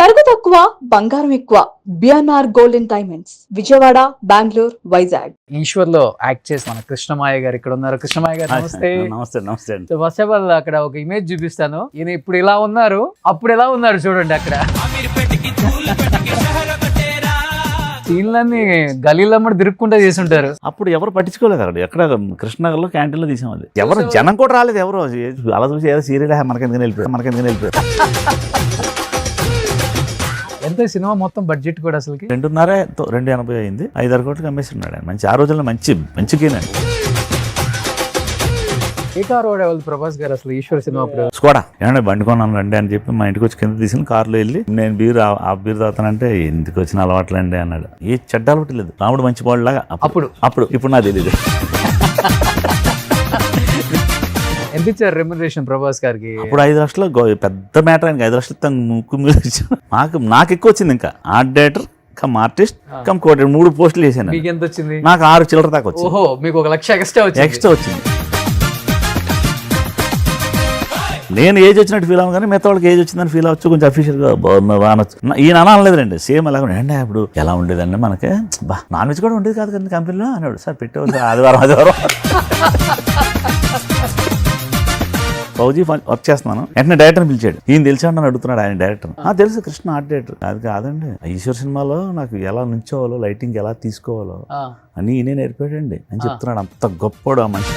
తరుగు తక్కువ బంగారం ఎక్కువ. BNR gold and diamonds, Vijayawada, Bengaluru, Vizag. Eshwar లో యాక్ట్ చేసి మన కృష్ణమాయ గారు ఇక్కడ ఉన్నారు. కృష్ణమాయ గారు నమస్తే. నమస్తే నమస్తే. ఫస్ట్ ఆఫ్ ఆల్ అక్కడ ఒక ఇమేజ్ చూపిస్తాను. ఈయన ఇప్పుడు ఇలా ఉన్నారు, అప్పుడు ఎలా ఉన్నారు చూడండి. అక్కడ సీన్లన్నీ గలీలమ్మడి తిరుక్కుంటా చేసుంటారు. అప్పుడు ఎవరు పట్టించుకోలేదు. అక్కడ ఎక్కడ కృష్ణనగర్ లో క్యాంటీన్ లో తీసాం. అది ఎవరు జనం కూడా రాలేదు. ఎవరు అలా చూసి ఏదో సీరియల్ మనకెందుకు వెళ్ళిపోయారు. ఎంత సినిమా మొత్తం బడ్జెట్ కూడా అసలు 2.5 అయింది. 5-6 కోట్లకి అమ్మేస్తున్నాడు ఆయన. మంచి ఆ రోజుల్లో మంచి గేనండి. ఏ కార్ వాడేవాళ్ళు ప్రభాస్ గారు అసలు ఈశ్వర్ సినిమా స్కోడా ఏమన్నా బండి కొన్నాను రండి అని చెప్పి మా ఇంటికి వచ్చి కింద తీసుకుని కార్లో వెళ్ళి నేను ఆ బీరు తాతానంటే ఇంటికి వచ్చిన అలవాట్లండి అన్నాడు. ఏ చెడ్డ అలవాటు లేదు. రాముడు మంచి బాడులాగా ఇప్పుడు నాకు తెలియదు. ఎంత ఇచ్చారు రెమ్యునరేషన్ ప్రభాస్ గారికి? అప్పుడు 5 లక్షలు పెద్ద మ్యాటర్. ఆయనకి 5 లక్షలు ముక్కు మీద నాకు ఎక్కువ వచ్చింది. ఇంకా art director come artist cum coordinator 3 పోస్టులు చేశాను. మీకు ఎంత వచ్చింది? నాకు 6 చిల్లర దాకా వచ్చింది. ఓహో, మీకు 1 లక్ష ఎక్స్ట్రా వచ్చింది. నేను ఏజ్ వచ్చినట్టు ఫీల్ అవ్వను, కానీ మిగతా వాళ్ళకి ఏజ్ వచ్చిందని ఫీల్ అవ్వచ్చు. కొంచెం అఫీషియల్గా బాగుండొచ్చు. ఈయన అనలేదండి. సేమ్ అలాగే అండి. అప్పుడు ఎలా ఉండేదండి మనకి నాన్ వెజ్ కూడా ఉండేది కాదు కదండి కంపెనీలో అన్నాడు. సార్ పెట్టేవాళ్ళు ఆదివారం ఫౌజీ వర్క్ చేస్తున్నాను. వెంటనే డైరెక్టర్ని పిలిచాడు. ఈయన తెలిసాడు అని అడుగుతున్నాడు. ఆయన డైరెక్టర్ తెలుసు, కృష్ణ ఆర్ట్ డైరెక్టర్. అది కాదండి, ఈశ్వర్ సినిమాలో నాకు ఎలా నుంచోవాలో, లైటింగ్ ఎలా తీసుకోవాలో అని ఈయనే నేర్పాడండి అని చెప్తున్నాడు. అంత గొప్పడు ఆ మనిషి.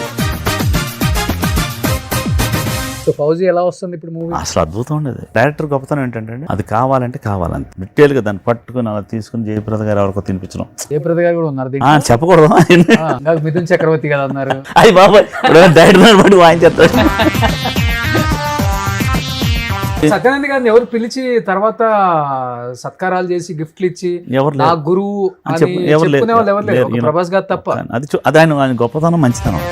ఫౌజీ ఎలా వస్తుంది ఇప్పుడు మూవీ? అసలు అద్భుతం ఉండేది. డైరెక్టర్ గొప్పతనం ఏంటంటే అది కావాలంటే కావాలంటే డీటెయిల్ గా దాన్ని పట్టుకుని అలా తీసుకుని జయప్రద గారు ఎవరికో తినిపించడం. జయప్రద గారు కూడా ఉన్నారు. చెప్పకూడదు. మిథున్ చక్రవర్తి కదా ఉన్నారు. అది బాబాయ్ డైరెక్టర్ బట్టి వాయించేస్తాడు. సత్యానంద్ గారిని ఎవరు పిలిచి తర్వాత సత్కారాలు చేసి గిఫ్ట్లు ఇచ్చి నా గురువు చెప్పుకునే వాళ్ళు ఎవరు లేరు, ప్రభాస్ గారు తప్ప. అది ఆయన గొప్పతనం, మంచితనం.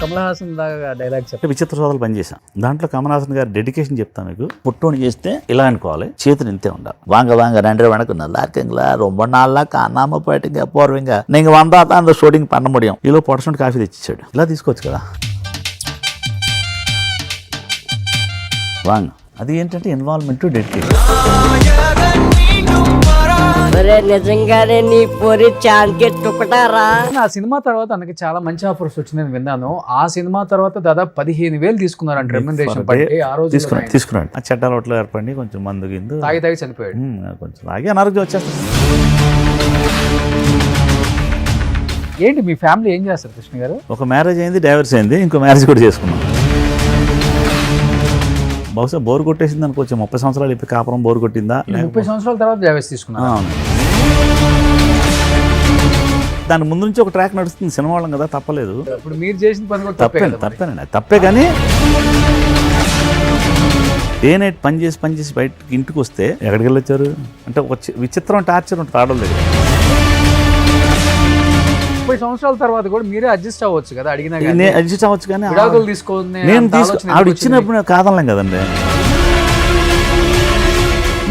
కమల్ హాసన్ దాకా డైలాగ్ చెప్పి విచిత్ర సోదరులు పనిచేశాం. దాంట్లో కమల్ హాసన్ గారు డెడికేషన్ చెప్తాను మీకు. పుట్టోని చేస్తే ఇలా అనుకోవాలి, చేతులు ఇంతే ఉండాలి. వాంగ 2 வணக்கம் நல்லா இருக்குங்களா, ரொம்ப நாளா காணாம போயிட்டீங்க போறவங்க நீங்க வந்தா தான் அந்த ஷூட்டிங் பண்ண முடியும். ఈలో పొటసంట్ కాఫీ తెచ్చిచ్చాడు. ఇలా తీసుకోవచ్చు కదా. వాంగ అది ఏంటంటే ఇన్వాల్వ్మెంట్, డెడికేషన్. నిజంగానే నీ పొరి చాంకే టుకటారా. ఆ సినిమా తర్వాత మనకి చాలా మంచి ఆఫర్స్ వచ్చిందని విన్నాను. ఆ సినిమా తర్వాత దాదాపు 15,000 తీసుకున్నారంట రెమ్యునరేషన్. ఆ రోజు తీసుకున్నాడు. ఆ చెడ్డ అలవాట్లు ఏర్పడి కొంచెం మందు గిందు తాగి చనిపోయాడు. కొంచెం తాగి అనారోగ్యం వచ్చేస్తుంది. ఏంటి మీ ఫ్యామిలీ ఏం చేస్తారు కృష్ణ గారు? ఒక మ్యారేజ్ అయింది, డైవర్స్ అయింది, ఇంకో మ్యారేజ్ కూడా చేసుకున్నాం. బహుశా బోర్ కొట్టేసింది అనుకోవచ్చు. 30 సంవత్సరాలు ఇప్పుడు కాపురం బోర్ కొట్టిందా? 30 సంవత్సరాల తర్వాత డైవర్స్ తీసుకున్నా. దాని ముందు నుంచి ఒక ట్రాక్ నడుస్తుంది. సినిమా వాళ్ళం కదా, తప్పలేదు. ఇప్పుడు మీరు చేసిన పని కూడా తప్పేనండి. తప్పే కానీ డే నైట్ పని చేసి బయటకి ఇంటికి వస్తే ఎక్కడికి వెళ్ళొచ్చారు అంటే ఒక విచిత్రం టార్చర్ ఉంటుంది ఆడలేదు. 30 సంవత్సరాల తర్వాత కూడా మీరే అడ్జస్ట్ అవ్వచ్చు కదా. అడిగినా అడ్జస్ట్ అవ్వచ్చు కానీ తీసుకోండి. ఆవిడ ఇచ్చినప్పుడు కాదనలేం కదండి.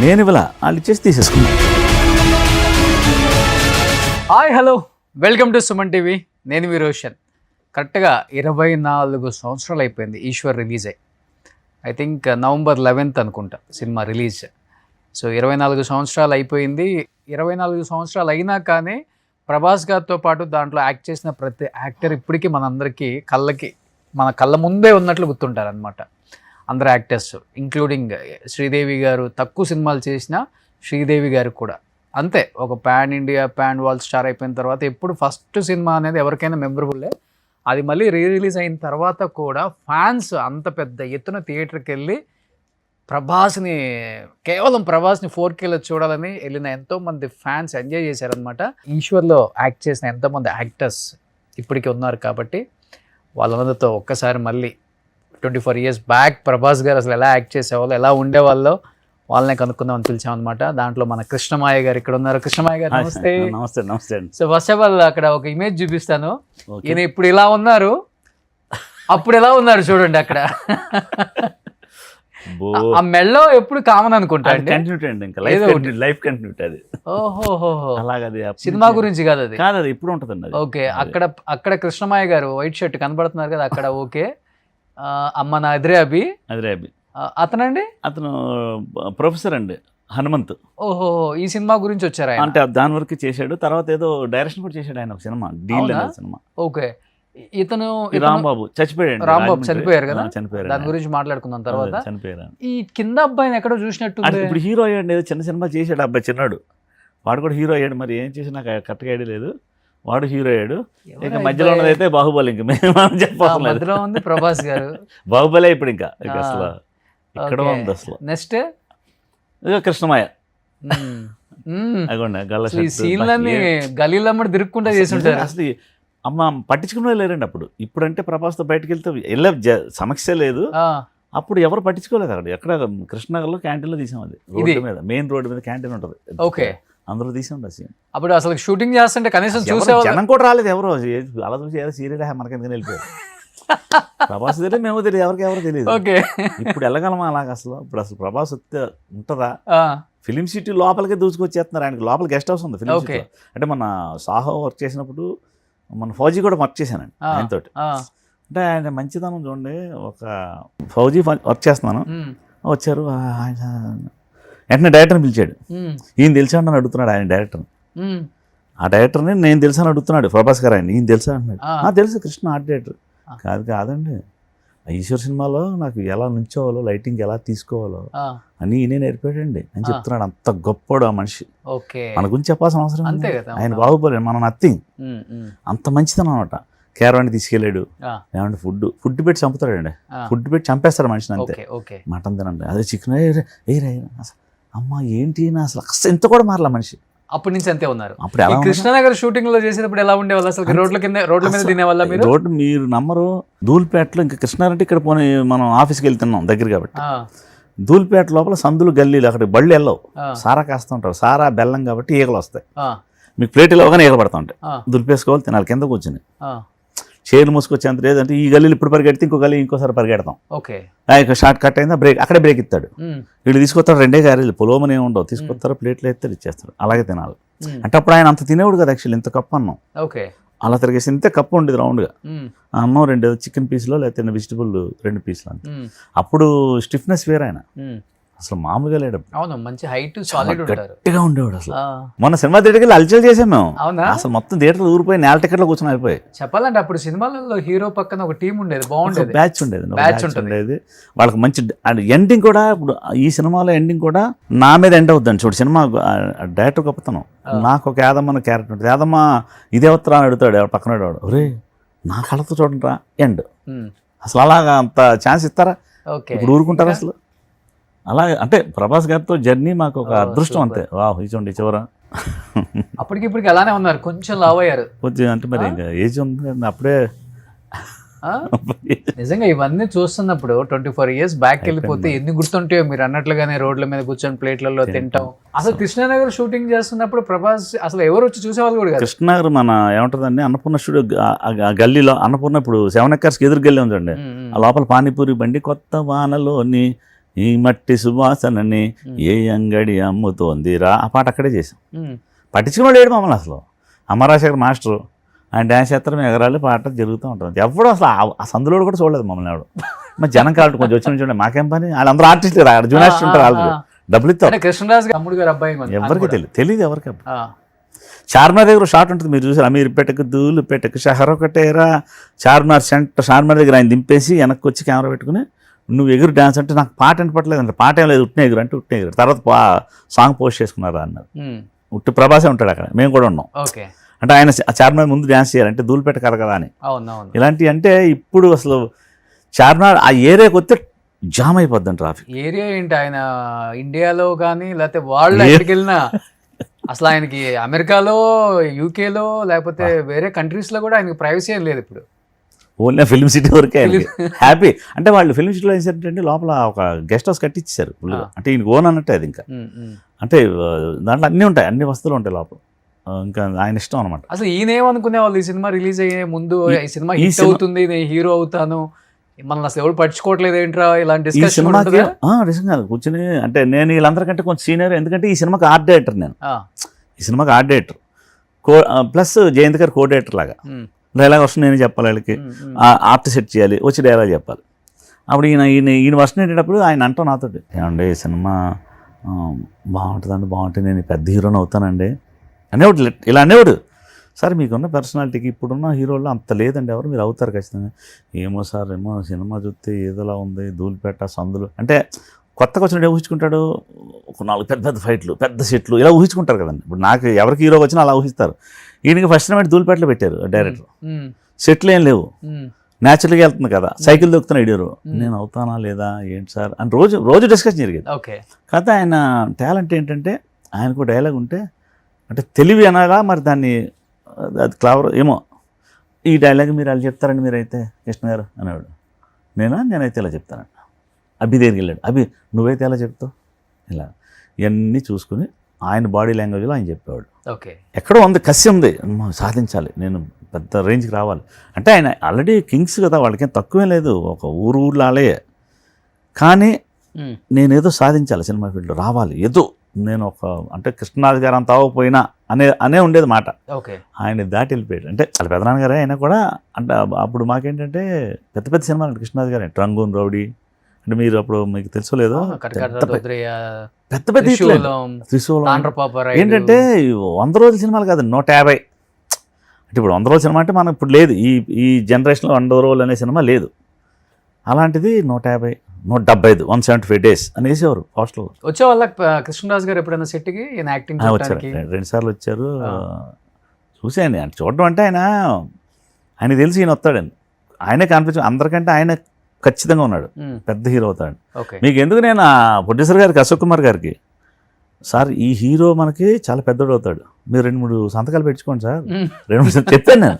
నేను ఇవ్వాల, వాళ్ళు ఇచ్చేసి తీసేసుకున్నాను. Hi, hello, welcome to Suman TV. నేను మీ రోషన్. కరెక్ట్గా 24 సంవత్సరాలు అయిపోయింది ఈశ్వర్ రిలీజ్ అయ్యి. ఐ థింక్ నవంబర్ 11th అనుకుంటా సినిమా రిలీజ్. సో 24 సంవత్సరాలు అయిపోయింది. 24 సంవత్సరాలు అయినా కానీ ప్రభాస్ గారితో పాటు దాంట్లో యాక్ట్ చేసిన ప్రతి యాక్టర్ ఇప్పటికీ మనందరికీ మన కళ్ళ ముందే ఉన్నట్లు గుర్తుంటారనమాట. అందరు యాక్టర్స్ ఇంక్లూడింగ్ శ్రీదేవి గారు. తక్కువ సినిమాలు చేసిన శ్రీదేవి గారు కూడా అంతే. ఒక pan India pan world star అయిపోయిన తర్వాత ఎప్పుడు ఫస్ట్ సినిమా అనేది ఎవరికైనా మెమరబుల్లే. అది మళ్ళీ రిలీజ్ అయిన తర్వాత కూడా ఫ్యాన్స్ అంత పెద్ద ఎత్తున థియేటర్కి వెళ్ళి కేవలం ప్రభాస్ని 4Kలో చూడాలని వెళ్ళిన ఎంతోమంది ఫ్యాన్స్ ఎంజాయ్ చేశారనమాట. ఈశ్వర్లో యాక్ట్ చేసిన ఎంతోమంది యాక్టర్స్ ఇప్పటికీ ఉన్నారు. కాబట్టి వాళ్ళందరితో ఒక్కసారి మళ్ళీ 24 years బ్యాక్ ప్రభాస్ గారు అసలు ఎలా యాక్ట్ చేసేవాళ్ళు, ఎలా ఉండేవాళ్ళో వాళ్ళనే కనుక్కుందామని పిలిచామన్నమాట. దాంట్లో మన కృష్ణమాయ గారు ఇక్కడ ఉన్నారు. కృష్ణమాయ గారు నమస్తే. నమస్తే. సో ఫస్ట్ ఆఫ్ ఆల్ అక్కడ ఒక ఇమేజ్ చూపిస్తాను. ఈయన ఇప్పుడు ఇలా ఉన్నారు, అప్పుడు ఎలా ఉన్నారు చూడండి. అక్కడ ఆ మెల్లో ఎప్పుడు కామన్ అనుకుంటా లైఫ్ కంటిన్యూటీ అది. ఓహో, అలాగది సినిమా గురించి కాదు అది. కాదు, ఇప్పుడు ఉంటుందండి. ఓకే, అక్కడ కృష్ణమాయ గారు వైట్ షర్ట్ కనబడుతున్నారు కదా అక్కడ. ఓకే, అమ్మ నా ఎదురే అభి. అతనండి? అతను ప్రొఫెసర్ అండి, హనుమంత్. ఓహో, ఈ సినిమా గురించి వచ్చారు ఆయన? అంటే దాని వరకు చేశాడు. తర్వాత ఏదో డైరెక్షన్ కూడా చేశాడు ఆయన, ఒక సినిమా డీల్ అనే సినిమా. ఓకే. ఇతను రాంబాబు చచ్చిపోయాడు. రాంబాబు చనిపోయారు కదా, చనిపోయారు. దాని గురించి మాట్లాడుకుందాం తర్వాత. చనిపోయారు. ఈ కింద అబ్బాయిని ఎక్కడో చూసినట్టు. ఇప్పుడు హీరో అయ్యాడు, ఏదో చిన్న సినిమా చేశాడు అబ్బాయి, చిన్నాడు. వాడు కూడా హీరో అయ్యాడు. మరి ఏం చేసి నాకు కరెక్ట్గా ఐడియా లేదు. వాడు హీరో అయ్యాడు. ఇక మధ్యలో ఉన్నది అయితే బాహుబలి. ఇంక మేము చెప్పాలి, మధ్యలో ఉంది ప్రభాస్ గారు. బాహుబలి ఇప్పుడు ఇంకా అసలు ఇక్కడ ఉంది అసలు. నెక్స్ట్ ఇక కృష్ణమాయ. అగోండి గల్ల సీన్లన్నీ గలీలమ్మడి తిరుక్కుంటా చేసి ఉంటారు. అసలు అమ్మ పట్టించుకునే లేరండి అప్పుడు. ఇప్పుడంటే ప్రభాస్తో బయటకు వెళ్తే సమస్య లేదు. అప్పుడు ఎవరు పట్టించుకోలేదు. అక్కడ ఎక్కడ కృష్ణనగర్లో క్యాంటీన్లో తీసాం. అది రోడ్డు మీద, మెయిన్ రోడ్డు మీద క్యాంటీన్ ఉంటుంది. ఓకే, అందరూ తీసాం సీన్. అప్పుడు అసలు షూటింగ్ చేస్తుంటే కనీసం చూసే జనం కూడా రాలేదు ఎవరు. అలా చూసి ఏదో సీరియల్ మనకెందుకు వెళ్ళిపోయారు. ప్రభాస్ తెలియదు, మేము తెలియదు, ఎవరికి తెలియదు. ఓకే, ఇప్పుడు వెళ్ళగలమా అలాగ అసలు? ఇప్పుడు అసలు ప్రభాస్ వస్తే ఉంటుందా? ఫిలిం సిటీ లోపలికే దూసుకొచ్చేస్తున్నారు. ఆయనకి లోపల గెస్ట్ హౌస్ ఉంది ఫిలిం సిటీ. అంటే మన సాహో వర్క్ చేసినప్పుడు మన ఫౌజీ కూడా వర్క్ చేశానండి ఆయనతోటి. అంటే ఆయన మంచిదనం చూడండి. ఒక ఫౌజీ వర్క్ చేస్తున్నాను, వచ్చారు ఆయన, వెంటనే డైరెక్టర్ని పిలిచాడు. ఈయన తెలుసా అని అడుగుతున్నాడు ఆయన డైరెక్టర్. ఆ డైరెక్టర్ని నేను తెలుసా అని అడుగుతున్నాడు ప్రభాస్ గారు. ఆయన ఈయన తెలుసా అన్నాడు. తెలుసు, కృష్ణ ఆర్ట్ డైరెక్టర్. కాదండి, ఈశ్వర్ సినిమాలో నాకు ఎలా నుంచోవాలో, లైటింగ్ ఎలా తీసుకోవాలో అని ఈయనే నేర్పాడండి అని చెప్తున్నాడు. అంత గొప్పడు ఆ మనిషి. మన గురించి చెప్పాల్సిన అవసరం అంతే కదా. ఆయన బాహుబలి, మన నథింగ్. అంత మంచిదనం అనమాట. కేరవాణి తీసుకెళ్ళాడు. ఏమంటే ఫుడ్ పెట్టి చంపుతాడండి. ఫుడ్ పెట్టి చంపేస్తాడు మనిషిని అంతే. మటన్ తినండి, అదే చికెన్ అసలు అమ్మ ఏంటి అసలు ఎంత కూడా మారలా మనిషి. అప్పటి నుంచి అంతే ఉన్నారు. అప్పుడు కృష్ణనగర్ షూటింగ్ లో చేసేటప్పుడు ఎలా ఉండేవాళ్ళు అసలు? రోడ్ల మీద తినేవాళ్ళ మీరు? రోడ్డు మీరు నమ్మరు. ధూల్పేటలో ఇంకా కృష్ణారంటే ఇక్కడ పోనీ మనం ఆఫీస్కి వెళ్తున్నాం దగ్గర కాబట్టి, ధూల్పేట లోపల సందులు గల్లీలు అక్కడ బళ్ళు వెళ్ళవు. సారా కాస్తూ ఉంటారు. సారా బెల్లం కాబట్టి ఈగలు వస్తాయి. మీకు ప్లేట్ ఇవ్వగానే ఈగలు పడతా ఉంటాయి. దులిపేసుకోవాలి, తినాలి. కింద కూర్చొని చైర్లు మూసుకొచ్చేంత లేదంటే ఈ గల్లీలు ఇప్పుడు పరిగెడితే ఇంకో గల్లీ ఇంకోసారి పరిగెడతాం. షార్ట్ కట్ అయిందా బ్రేక్, అక్కడే బ్రేక్ ఇస్తాడు. వీళ్ళు తీసుకొస్తారు 2 క్యారీలు, పొలోమని ఏమి ఉండవు, తీసుకొస్తారు ప్లేట్లు ఎత్తాడు, ఇచ్చేస్తాడు. అలాగే తినాలి. అంటే అప్పుడు ఆయన అంత తినేవాడు కదా యాక్చువల్లీ. ఇంత కప్పు అన్నం అలా తిరిగేసి ఇంతే కప్పు ఉండేది రౌండ్గా. ఆ అన్నం 2 చికెన్ పీసులో లేకపోతే వెజిటబుల్ 2 పీసులు అంతే. అప్పుడు స్టిఫ్నెస్ వేరే ఆయన, అసలు మామూలుగా లేడు. అవును, మంచి హైట్, సాలిడ్ ఉంటారు, గట్టిగా ఉండేవాడు అసలు. మొన్న సినిమా థియేటర్కి వెళ్ళి అల్చల్ చేసాం మేము. అసలు మొత్తం థియేటర్ ఊరిపోయి నేల టికెట్లో కూర్చొని అయిపోయి. చెప్పాలంటే అప్పుడు సినిమాలలో హీరో పక్కన ఒక టీం ఉండేది, బాగుండేది, బ్యాచ్ ఉండేది వాళ్ళకి మంచి. ఎండింగ్ కూడా ఇప్పుడు ఈ సినిమాలో ఎండింగ్ కూడా నా మీద ఎండ్ అవుద్దండి. చూడు సినిమా డైరెక్టర్ గొప్పతనం. నాకు ఒక యాదమ్మ క్యారెక్టర్ ఉంటుంది. యాదమ్మ ఇదే ఉత్తరా అని అడుగుతాడు ఎవరు పక్కన వాడు, ఒరే నా కళ్ళతో చూడండి రా ఎండ్. అసలు అలాగా అంత ఛాన్స్ ఇస్తారా? ఇప్పుడు ఊరుకుంటారా అసలు? అలాగే అంటే ప్రభాస్ గారితో జర్నీ మాకు ఒక అదృష్టం అంతే. వాహ్, ఇచ్చండి చివర. అప్పటికి ఇప్పటికి అలానే ఉన్నారు, కొంచెం లావ్ అయ్యారు కొంచెం. అంటే మరి ఇంకా ఏజ్ ఉంది అప్పుడే. నిజంగా ఇవన్నీ చూస్తున్నప్పుడు 24 years బ్యాక్ వెళ్ళిపోతే ఎన్ని గుర్తుంటాయో మీరు అన్నట్లుగానే. రోడ్ల మీద కూర్చొని ప్లేట్లలో తింటాం. అసలు కృష్ణనగర్ షూటింగ్ చేస్తున్నప్పుడు ప్రభాస్ అసలు ఎవరు వచ్చి చూసేవాళ్ళు కూడా. కృష్ణనగర్ మన ఏమంటుందండి, అన్నపూర్ణ స్టూడియో గల్లీలో. అన్నపూర్ణ ఇప్పుడు 7 acres ఎదురు గల్లీ ఉందండి. ఆ లోపల పానీపూరి బండి, కొత్త వానలోని ఈ మట్టి సువాసనని ఏ అంగడి అమ్ముతోందిరా, ఆ పాట అక్కడే చేసాం. పట్టించుకుని లేడు మమ్మల్ని అసలు. అమరాశేఖర్ మాస్టరు ఆయన డ్యాన్స్ చేస్తారు, ఎగరాలి, పాట జరుగుతూ ఉంటుంది. ఎవడు అసలు ఆ సందులో కూడా చూడలేదు మమ్మల్ని ఎవడు. మరి జనం కాబట్టి కొంచెం వచ్చిన చూడండి, మాకేం పని, వాళ్ళందరూ ఆర్టిస్టులు రాడు, జూనియర్స్ ఉంటారు, వాళ్ళు డబ్బులు ఇస్తారు. కృష్ణరాజు తమ్ముడు గారు అబ్బాయి ఎవరికి తెలియదు ఎవరికి. చార్మినార్ దగ్గర షాట్ ఉంటుంది, మీరు చూసారు. అమీర్ పెట్టకు దూలు పెట్టకు షహర్ ఒకటేరా, చార్మినార్ దగ్గర ఆయన దింపేసి వెనక్కి వచ్చి కెమెరా పెట్టుకుని నువ్వు ఎగురు డ్యాన్స్ అంటే నాకు పాట వినపట్లేదు అంటే, పాట ఏం లేదు, ఉట్టిన ఎగురు అంటే ఉట్టిన ఎగురు. తర్వాత సాంగ్ పోస్ట్ చేసుకున్నారా అన్నారు. ఉట్టి ప్రభాసే ఉంటాడు అక్కడ, మేము కూడా ఉన్నాం. అంటే ఆయన చార్మినార్ ముందు డ్యాన్స్ చేయాలంటే ధూళిపేట కదా కదా అని. ఇలాంటివి అంటే ఇప్పుడు అసలు చార్మినార్ ఆ ఏరియాకి వస్తే జామ్ అయిపోద్ది ట్రాఫిక్. ఏరియా ఏంటి, ఆయన ఇండియాలో కానీ లేకపోతే వాళ్ళు ఎక్కడికి వెళ్ళినా అసలు ఆయనకి అమెరికాలో, యూకేలో లేకపోతే వేరే కంట్రీస్లో కూడా ఆయనకి ప్రైవసీ ఏం లేదు ఇప్పుడు. ఓన్లీ ఫిల్మ్ సిటీ వరకే హ్యాపీ. అంటే వాళ్ళు ఫిల్మ్ సిటీలో ఏంటంటే లోపల ఒక గెస్ట్ హౌస్ కట్టించారు. అంటే ఈయనకి ఓన్ అన్నట్టే అది. ఇంకా అంటే దాంట్లో అన్నీ ఉంటాయి, అన్ని వస్తువులు ఉంటాయి లోపల. ఇంకా ఆయన ఇష్టం అనమాట. అసలు ఈయనేమనుకునే వాళ్ళు ఈ సినిమా రిలీజ్ అయ్యే ముందు, ఈ సినిమా హిట్ అవుతుంది, నేను హీరో అవుతాను, మనల్ని అసలు ఎవరు పట్టించుకోవట్లేదు ఏంట్రా, ఇలాంటి డిస్కషన్ కూర్చొని. అంటే నేను వీళ్ళందరికంటే కొంచెం సీనియర్, ఎందుకంటే ఈ సినిమాకి ఆర్ట్ డైరెక్టర్ నేను. ఈ సినిమాకి ఆర్ట్ డైరెక్టర్ ప్లస్ జయంత్ గారు కో డైరెక్టర్ లాగా. డైలాగ్ వస్తుంది, నేను చెప్పాలి వాళ్ళకి, ఆర్ట్ సెట్ చేయాలి, వచ్చి డైలాగ్ చెప్పాలి. అప్పుడు ఈయన వర్షన్ వెళ్ళేటప్పుడు ఆయన అంటాం నాతో, ఏమండి సినిమా బాగుంటుంది, నేను పెద్ద హీరోని అవుతానండి అనేవాడు. ఇలా అనేవాడు. సార్ మీకున్న పర్సనాలిటీకి ఇప్పుడున్న హీరోల్లో అంత లేదండి, ఎవరు మీరు అవుతారు ఖచ్చితంగా. ఏమో సార్, ఏమో సినిమా చూస్తే ఏదోలా ఉంది, ధూళిపేట సందులు అంటే కొత్తగా వచ్చినట్టు ఊహించుకుంటాడు. ఒక 4 పెద్ద ఫైట్లు, పెద్ద సెట్లు ఇలా ఊహించుకుంటారు కదండి. ఇప్పుడు నాకు ఎవరికి హీరోకి వచ్చినా అలా ఊహిస్తారు. ఈయనకి ఫస్ట్ టైం ధూళిపేటలో పెట్టారు డైరెక్టర్. సెట్లు ఏం లేవు, న్యాచురల్గా వెళ్తుంది కదా, సైకిల్ దొక్కుతున్న హీరో. నేను అవుతానా లేదా ఏంటి సార్ అని రోజు డిస్కషన్ జరిగేది. కాకపోతే ఆయన టాలెంట్ ఏంటంటే ఆయనకు డైలాగ్ ఉంటే అంటే తెలివి అనాలా మరి దాన్ని, అది క్లవర్ ఏమో, ఈ డైలాగ్ మీరు అలా చెప్తారండి మీరైతే కృష్ణ గారు అనేవాడు. నేనైతే ఇలా చెప్తానండి. అభి దగ్గరికి వెళ్ళాడు, అభి నువ్వైతే ఎలా చెప్తావు, ఇలా ఇవన్నీ చూసుకుని ఆయన బాడీ లాంగ్వేజ్లో ఆయన చెప్పేవాడు. ఎక్కడో ఉంది, కసి ఉంది, సాధించాలి, నేను పెద్ద రేంజ్కి రావాలి అంటే. ఆయన ఆల్రెడీ కింగ్స్ కదా, వాళ్ళకేం తక్కువే లేదు, ఒక ఊర్లాలే. కానీ నేనేదో సాధించాలి, సినిమా ఫీల్డ్లో రావాలి, ఏదో నేను ఒక అంటే కృష్ణరాజు గారు అంత అవ్వకపోయినా అనే ఉండేది మాట. ఆయన దాటి వెళ్ళిపోయాడు. అంటే వాళ్ళ పెదనాన్నగారే అయినా కూడా అంటే అప్పుడు మాకేంటంటే పెద్ద సినిమాలు అంటే కృష్ణరాజు గారే, ట్రంగూన్ రౌడీ అంటే మీరు అప్పుడు మీకు తెలుసో లేదో, పెద్ద త్రిశూలం ఏంటంటే 100 రోజుల సినిమాలు కాదు, 150. అంటే ఇప్పుడు 100 రోజుల సినిమా అంటే మనం ఇప్పుడు లేదు, ఈ జనరేషన్లో 100 రోజులు అనే సినిమా లేదు. అలాంటిది 150, 175, 175 days అనేసేవారు హాస్టల్లో. వచ్చే వాళ్ళ కృష్ణరాజు గారు ఎప్పుడైనా సెట్కి యాక్టింగ్ వచ్చారు, 2 సార్లు వచ్చారు. చూసాను అంటే చూడడం అంటే ఆయనకి తెలిసి ఈయన వస్తాడండి. ఆయనే కనిపించు, అందరికంటే ఆయన ఖచ్చితంగా ఉన్నాడు, పెద్ద హీరో అవుతాడు. మీకు ఎందుకు నేను ప్రొడ్యూసర్ గారికి, అశోక్ కుమార్ గారికి, సార్ ఈ హీరో మనకి చాలా పెద్దోడు అవుతాడు, మీరు 2-3 సంతకాలు పెట్టుకోండి సార్, 2-3 చెప్పాను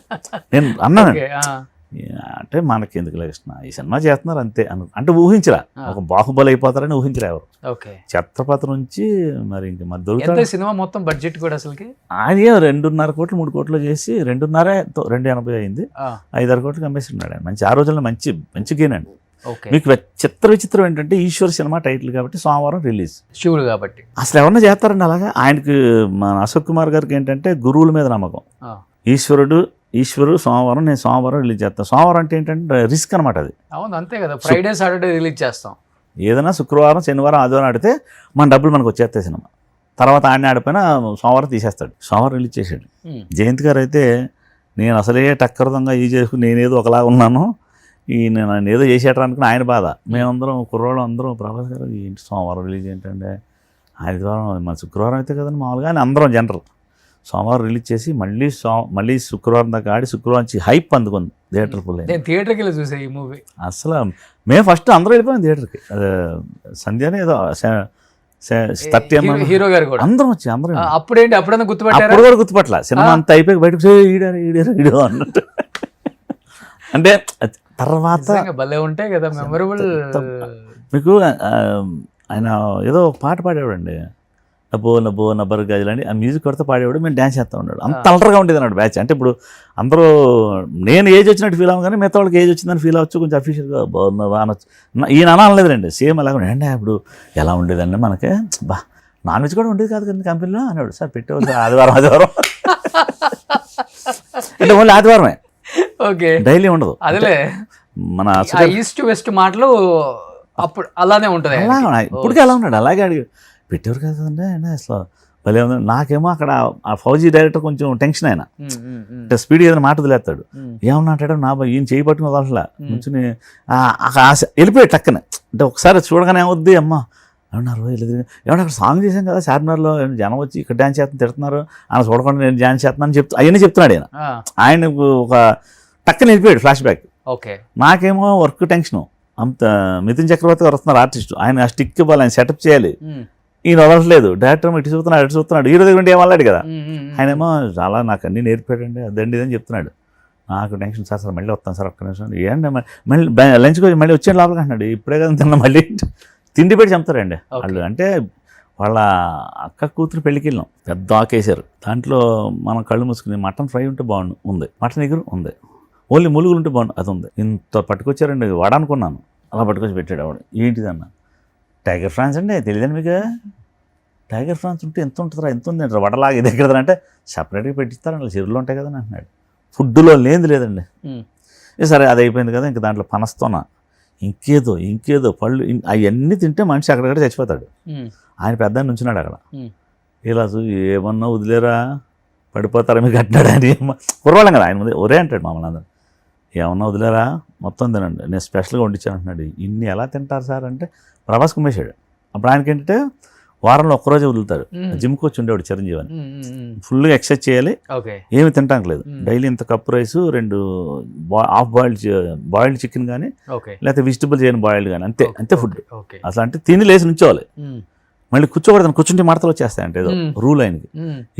నేను అన్నాను. అంటే మనకి ఎందుకు కృష్ణ, ఈ సినిమా చేస్తున్నారు అంతే అంటే ఊహించరా, ఒక బాహుబలి అయిపోతారని ఊహించరా ఎవరు. ఛత్రపతి నుంచి మరి ఇంక మరి దొరుకుతాడు. సినిమా మొత్తం బడ్జెట్ కూడా అసలుకి అది 2.5 కోట్లు 3 కోట్లు చేసి 2.5 అయింది, 5-6 కోట్లు అమ్మేస్తున్నాడు ఆయన. మంచి ఆ రోజుల్లో మంచి గేనండి. మీకు విచిత్రం ఏంటంటే ఈశ్వర్ సినిమా టైటిల్ కాబట్టి సోమవారం రిలీజ్, శివుడు కాబట్టి అసలు ఎవరన్నా చేస్తారండి అలాగా. ఆయనకి మన అశోక్ కుమార్ గారికి ఏంటంటే గురువుల మీద నమ్మకం. ఈశ్వరు సోమవారం, నేను సోమవారం రిలీజ్ చేస్తాను. సోమవారం అంటే ఏంటంటే రిస్క్ అనమాట. అది అవును, అంతే కదా, ఫ్రైడే సాటర్డే రిలీజ్ చేస్తాం. ఏదైనా శుక్రవారం, శనివారం, ఆదివారం ఆడితే మన డబ్బులు మనకు వచ్చేస్తాయి సినిమా. తర్వాత ఆయన ఆడిపోయినా సోమవారం తీసేస్తాడు. సోమవారం రిలీజ్ చేశాడు. జయంత్ గారు అయితే నేను అసలే టక్కరదంగా ఈ చేసుకుని నేనేదో ఒకలా ఉన్నాను, నేను ఏదో చేసేటం అనుకుని ఆయన బాధ. మేమందరం కుర్రోళ్ళు అందరం ప్రభాస్ గారు ఏంటి సోమవారం రిలీజ్ ఏంటంటే, ఆదివారం మన శుక్రవారం అయితే కదండి మామూలుగా అని అందరం జనరల్. సోమవారం రిలీజ్ చేసి మళ్ళీ శుక్రవారం దాకా ఆడి శుక్రవారం నుంచి హైప్ అందుకుంది థియేటర్ ఫుల్. నేను థియేటర్కి వెళ్ళి చూసా ఈ మూవీ. అసలు మేము ఫస్ట్ అందరూ వెళ్ళిపోయాం థియేటర్కి. సంధ్యనే ఏదో 30 హీరో గారు కూడా అందరం వచ్చి అందరం. అప్పుడేంటి అప్పుడన్నా గుర్తుపట్టారు? అప్పుడు కూడా గుర్తుపట్టలే, సినిమా అంతా అయిపోయి బయటకు ఈడో అన్నట్టు. అంటే తర్వాత భలే ఉంటాయి కదా మెమరబుల్. మీకు ఆయన ఏదో పాట పాడేవాడండి, నబ్బో నబ్బరు గజలు అని, ఆ మ్యూజిక్ కొడితే పాడేవాడు, మేము డ్యాన్స్ చేస్తూ ఉన్నాడు. అంత అల్టర్గా ఉండేది అన్నాడు బ్యాచ్. అంటే ఇప్పుడు అందరూ నేను ఏజ్ వచ్చినట్టు ఫీల్ అవ్వం, కానీ మిగతా వాళ్ళకి ఏజ్ వచ్చిందని ఫీల్ అవ్వచ్చు, కొంచెం అఫీషియల్గా బాగున్నా అనొచ్చు. ఈయన అనలేదులేండి, సేమ్ అలాగే అంటే ఇప్పుడు ఎలా ఉండేదండి మనకి, బా నాన్ వెజ్ కూడా ఉండేది కాదు కదండి కంపెనీలో అన్నాడు. సార్ పెట్టేవాళ్ళు సార్ ఆదివారం అంటే ఓన్లీ ఆదివారమే, ఓకే, డైలీ ఉండదు. అదేలే మన ఈస్ట్ వెస్ట్ మాటలు అప్పుడు అలానే ఉంటుంది. ఇప్పటికే అలా ఉన్నాడు, అలాగే అడిగి పెట్టేవారు కదండి ఆయన. అసలు భలే ఉంది. నాకేమో అక్కడ ఆ ఫౌజీ డైరెక్టర్ కొంచెం టెన్షన్, ఆయన అంటే స్పీడ్ ఏదైనా మాట వదిలేస్తాడు. ఏమన్నా అంటాడు, నా ఈయన చేయి పట్టుకుని వదలట్లా నుంచి వెళ్ళిపోయాడు టక్కనే. అంటే ఒకసారి చూడగానే ఏమవుద్ది, అమ్మ ఏమన్నారు ఏమన్నా అక్కడ సాంగ్ చేశాం కదా చార్మినార్లో, జనం వచ్చి ఇక్కడ డ్యాన్స్ చేస్తున్న తిడుతున్నారు, ఆయన చూడకుండా నేను డ్యాన్స్ చేస్తున్నాను అవన్నీ చెప్తున్నాడు ఆయన. ఆయనకు ఒక టక్కన వెళ్ళిపోయాడు ఫ్లాష్ బ్యాక్. నాకేమో వర్క్ టెన్షను అంత. మిథున్ చక్రవర్తి గారు వస్తున్నారు ఆర్టిస్ట్, ఆయన ఆ స్టిక్ ఇవ్వాలి, ఆయన సెటప్ చేయాలి, ఈయన వదలట్లేదు. డైరెక్టర్ ఇటు చూస్తున్నాడు హీరో దగ్గర ఏమన్నాడు కదా, ఆయన ఏమో చాలా నాకు అన్నీ నేర్పాడండి అదండి ఇదని చెప్తున్నాడు. నాకు టెన్షన్, సార్ మళ్ళీ వస్తాను సార్ ఒక్క నిమిషం ఏంటంటే మళ్ళీ లంచ్కి వచ్చి మళ్ళీ వచ్చే లోపలికి అంటున్నాడు. ఇప్పుడే కదా తిన్నా, మళ్ళీ తిండి పెట్టి చంపుతారండి వాళ్ళు. అంటే వాళ్ళ అక్క కూతురు పెళ్ళికి వెళ్ళాం, పెద్ద ఆకేశారు. దాంట్లో మనం కళ్ళు మూసుకుని మటన్ ఫ్రై ఉంటే ఉంది, మటన్ ఎగురు ఉంది, ఓన్లీ ములుగులు ఉంటే బాగుండు అది ఉంది. ఇంత పట్టుకొచ్చారండి, వాడనుకున్నాను. అలా పట్టుకొచ్చి పెట్టాడు ఆవిడ. ఏంటిదన్న టైగర్ ఫ్రాన్స్ అండి, తెలియదండి మీకు? టైగర్ ఫ్రాన్స్ ఉంటే ఎంత ఉంటుందా, ఎంత ఉంది అంటారు, వడలాగా ఇది ఎక్కడ అంటే సపరేట్గా పెట్టిస్తారండి, అలా చెరువులో ఉంటాయి కదని అంటున్నాడు. ఫుడ్లో లేదండి. సరే అది అయిపోయింది కదా, ఇంకా దాంట్లో పనస్తోన ఇంకేదో పళ్ళు అవన్నీ తింటే మనిషి అక్కడక్కడ చచ్చిపోతాడు. ఆయన పెద్ద ఆయన నుంచున్నాడు అక్కడ. ఇలా ఏమన్నా వదిలేరా పడిపోతారా మీకు అంటున్నాడు ఆయన. కురవాళ్ళం కదా ఆయన ముందు ఒరే అంటాడు మామూలు అందరూ. ఏమన్నా వదిలేరా మొత్తం తినండి, నేను స్పెషల్గా వండించాను అంటున్నాడు. ఇన్ని ఎలా తింటారు సార్ అంటే ప్రభాస్ కుమ్మేశాడు. అప్పుడు ఆయనకి ఏంటంటే వారంలో ఒక్కరోజే వదులుతాడు. జిమ్కి వచ్చి ఉండేవాడు చిరంజీవి అని. ఫుల్గా ఎక్సర్సైజ్ చేయాలి, ఏమి తింటానికి లేదు. డైలీ ఇంత cup rice, 2 half boiled chicken కానీ లేకపోతే వెజిటబుల్ చేయని బాయిల్డ్ కానీ, అంతే ఫుడ్. అసలు అంటే తిని లేచి నుంచోవాలి. మళ్ళీ కూర్చోకూడదు, కూర్చుంటే మడతలు వచ్చేస్తాయంటే ఏదో రూల్ ఆయనకి.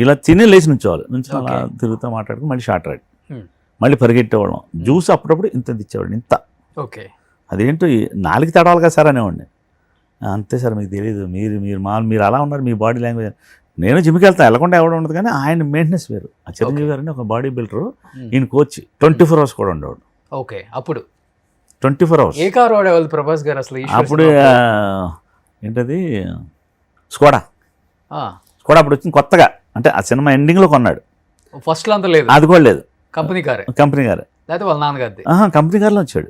ఇలా తిని లేచి నుంచోవాలి. నుంచి అలా తిరుగుతూ మాట్లాడుకుని మళ్ళీ షార్ట్ రైడ్, మళ్ళీ పరిగెట్టేవాళ్ళం. జ్యూస్ అప్పుడప్పుడు ఇంత ఇచ్చేవాడు, ఇంత. అదేంటో 4 తడవాలి కదా సార్ అనేవాడిని. అంతే సార్ మీకు తెలియదు, మీరు అలా ఉన్నారు, మీ బాడీ లాంగ్వేజ్. నేను జిమ్కి వెళ్తాను, వెళ్ళకుండా ఎవడ ఉండదు, కానీ ఆయన మెయింటెనెన్స్ వేరు. ఆ చిరంజీవి గారిని ఒక బాడీ బిల్డరు, ఈయన కోచ్ 24 hours కూడా ఉండేవాడు. ఓకే, అప్పుడు 24 hours. ఏ కారు వాడేవాళ్ళు ప్రభాస్ గారు అసలు? అప్పుడు ఏంటది స్కోడా అప్పుడు వచ్చింది కొత్తగా. అంటే ఆ సినిమా ఎండింగ్లో కొన్నాడు. ఫస్ట్లో అంత లేదు, అది కూడా లేదు. కంపెనీ కారే లేకపోతే వాళ్ళ నాన్నగారిది? కంపెనీ కార్లో వచ్చాడు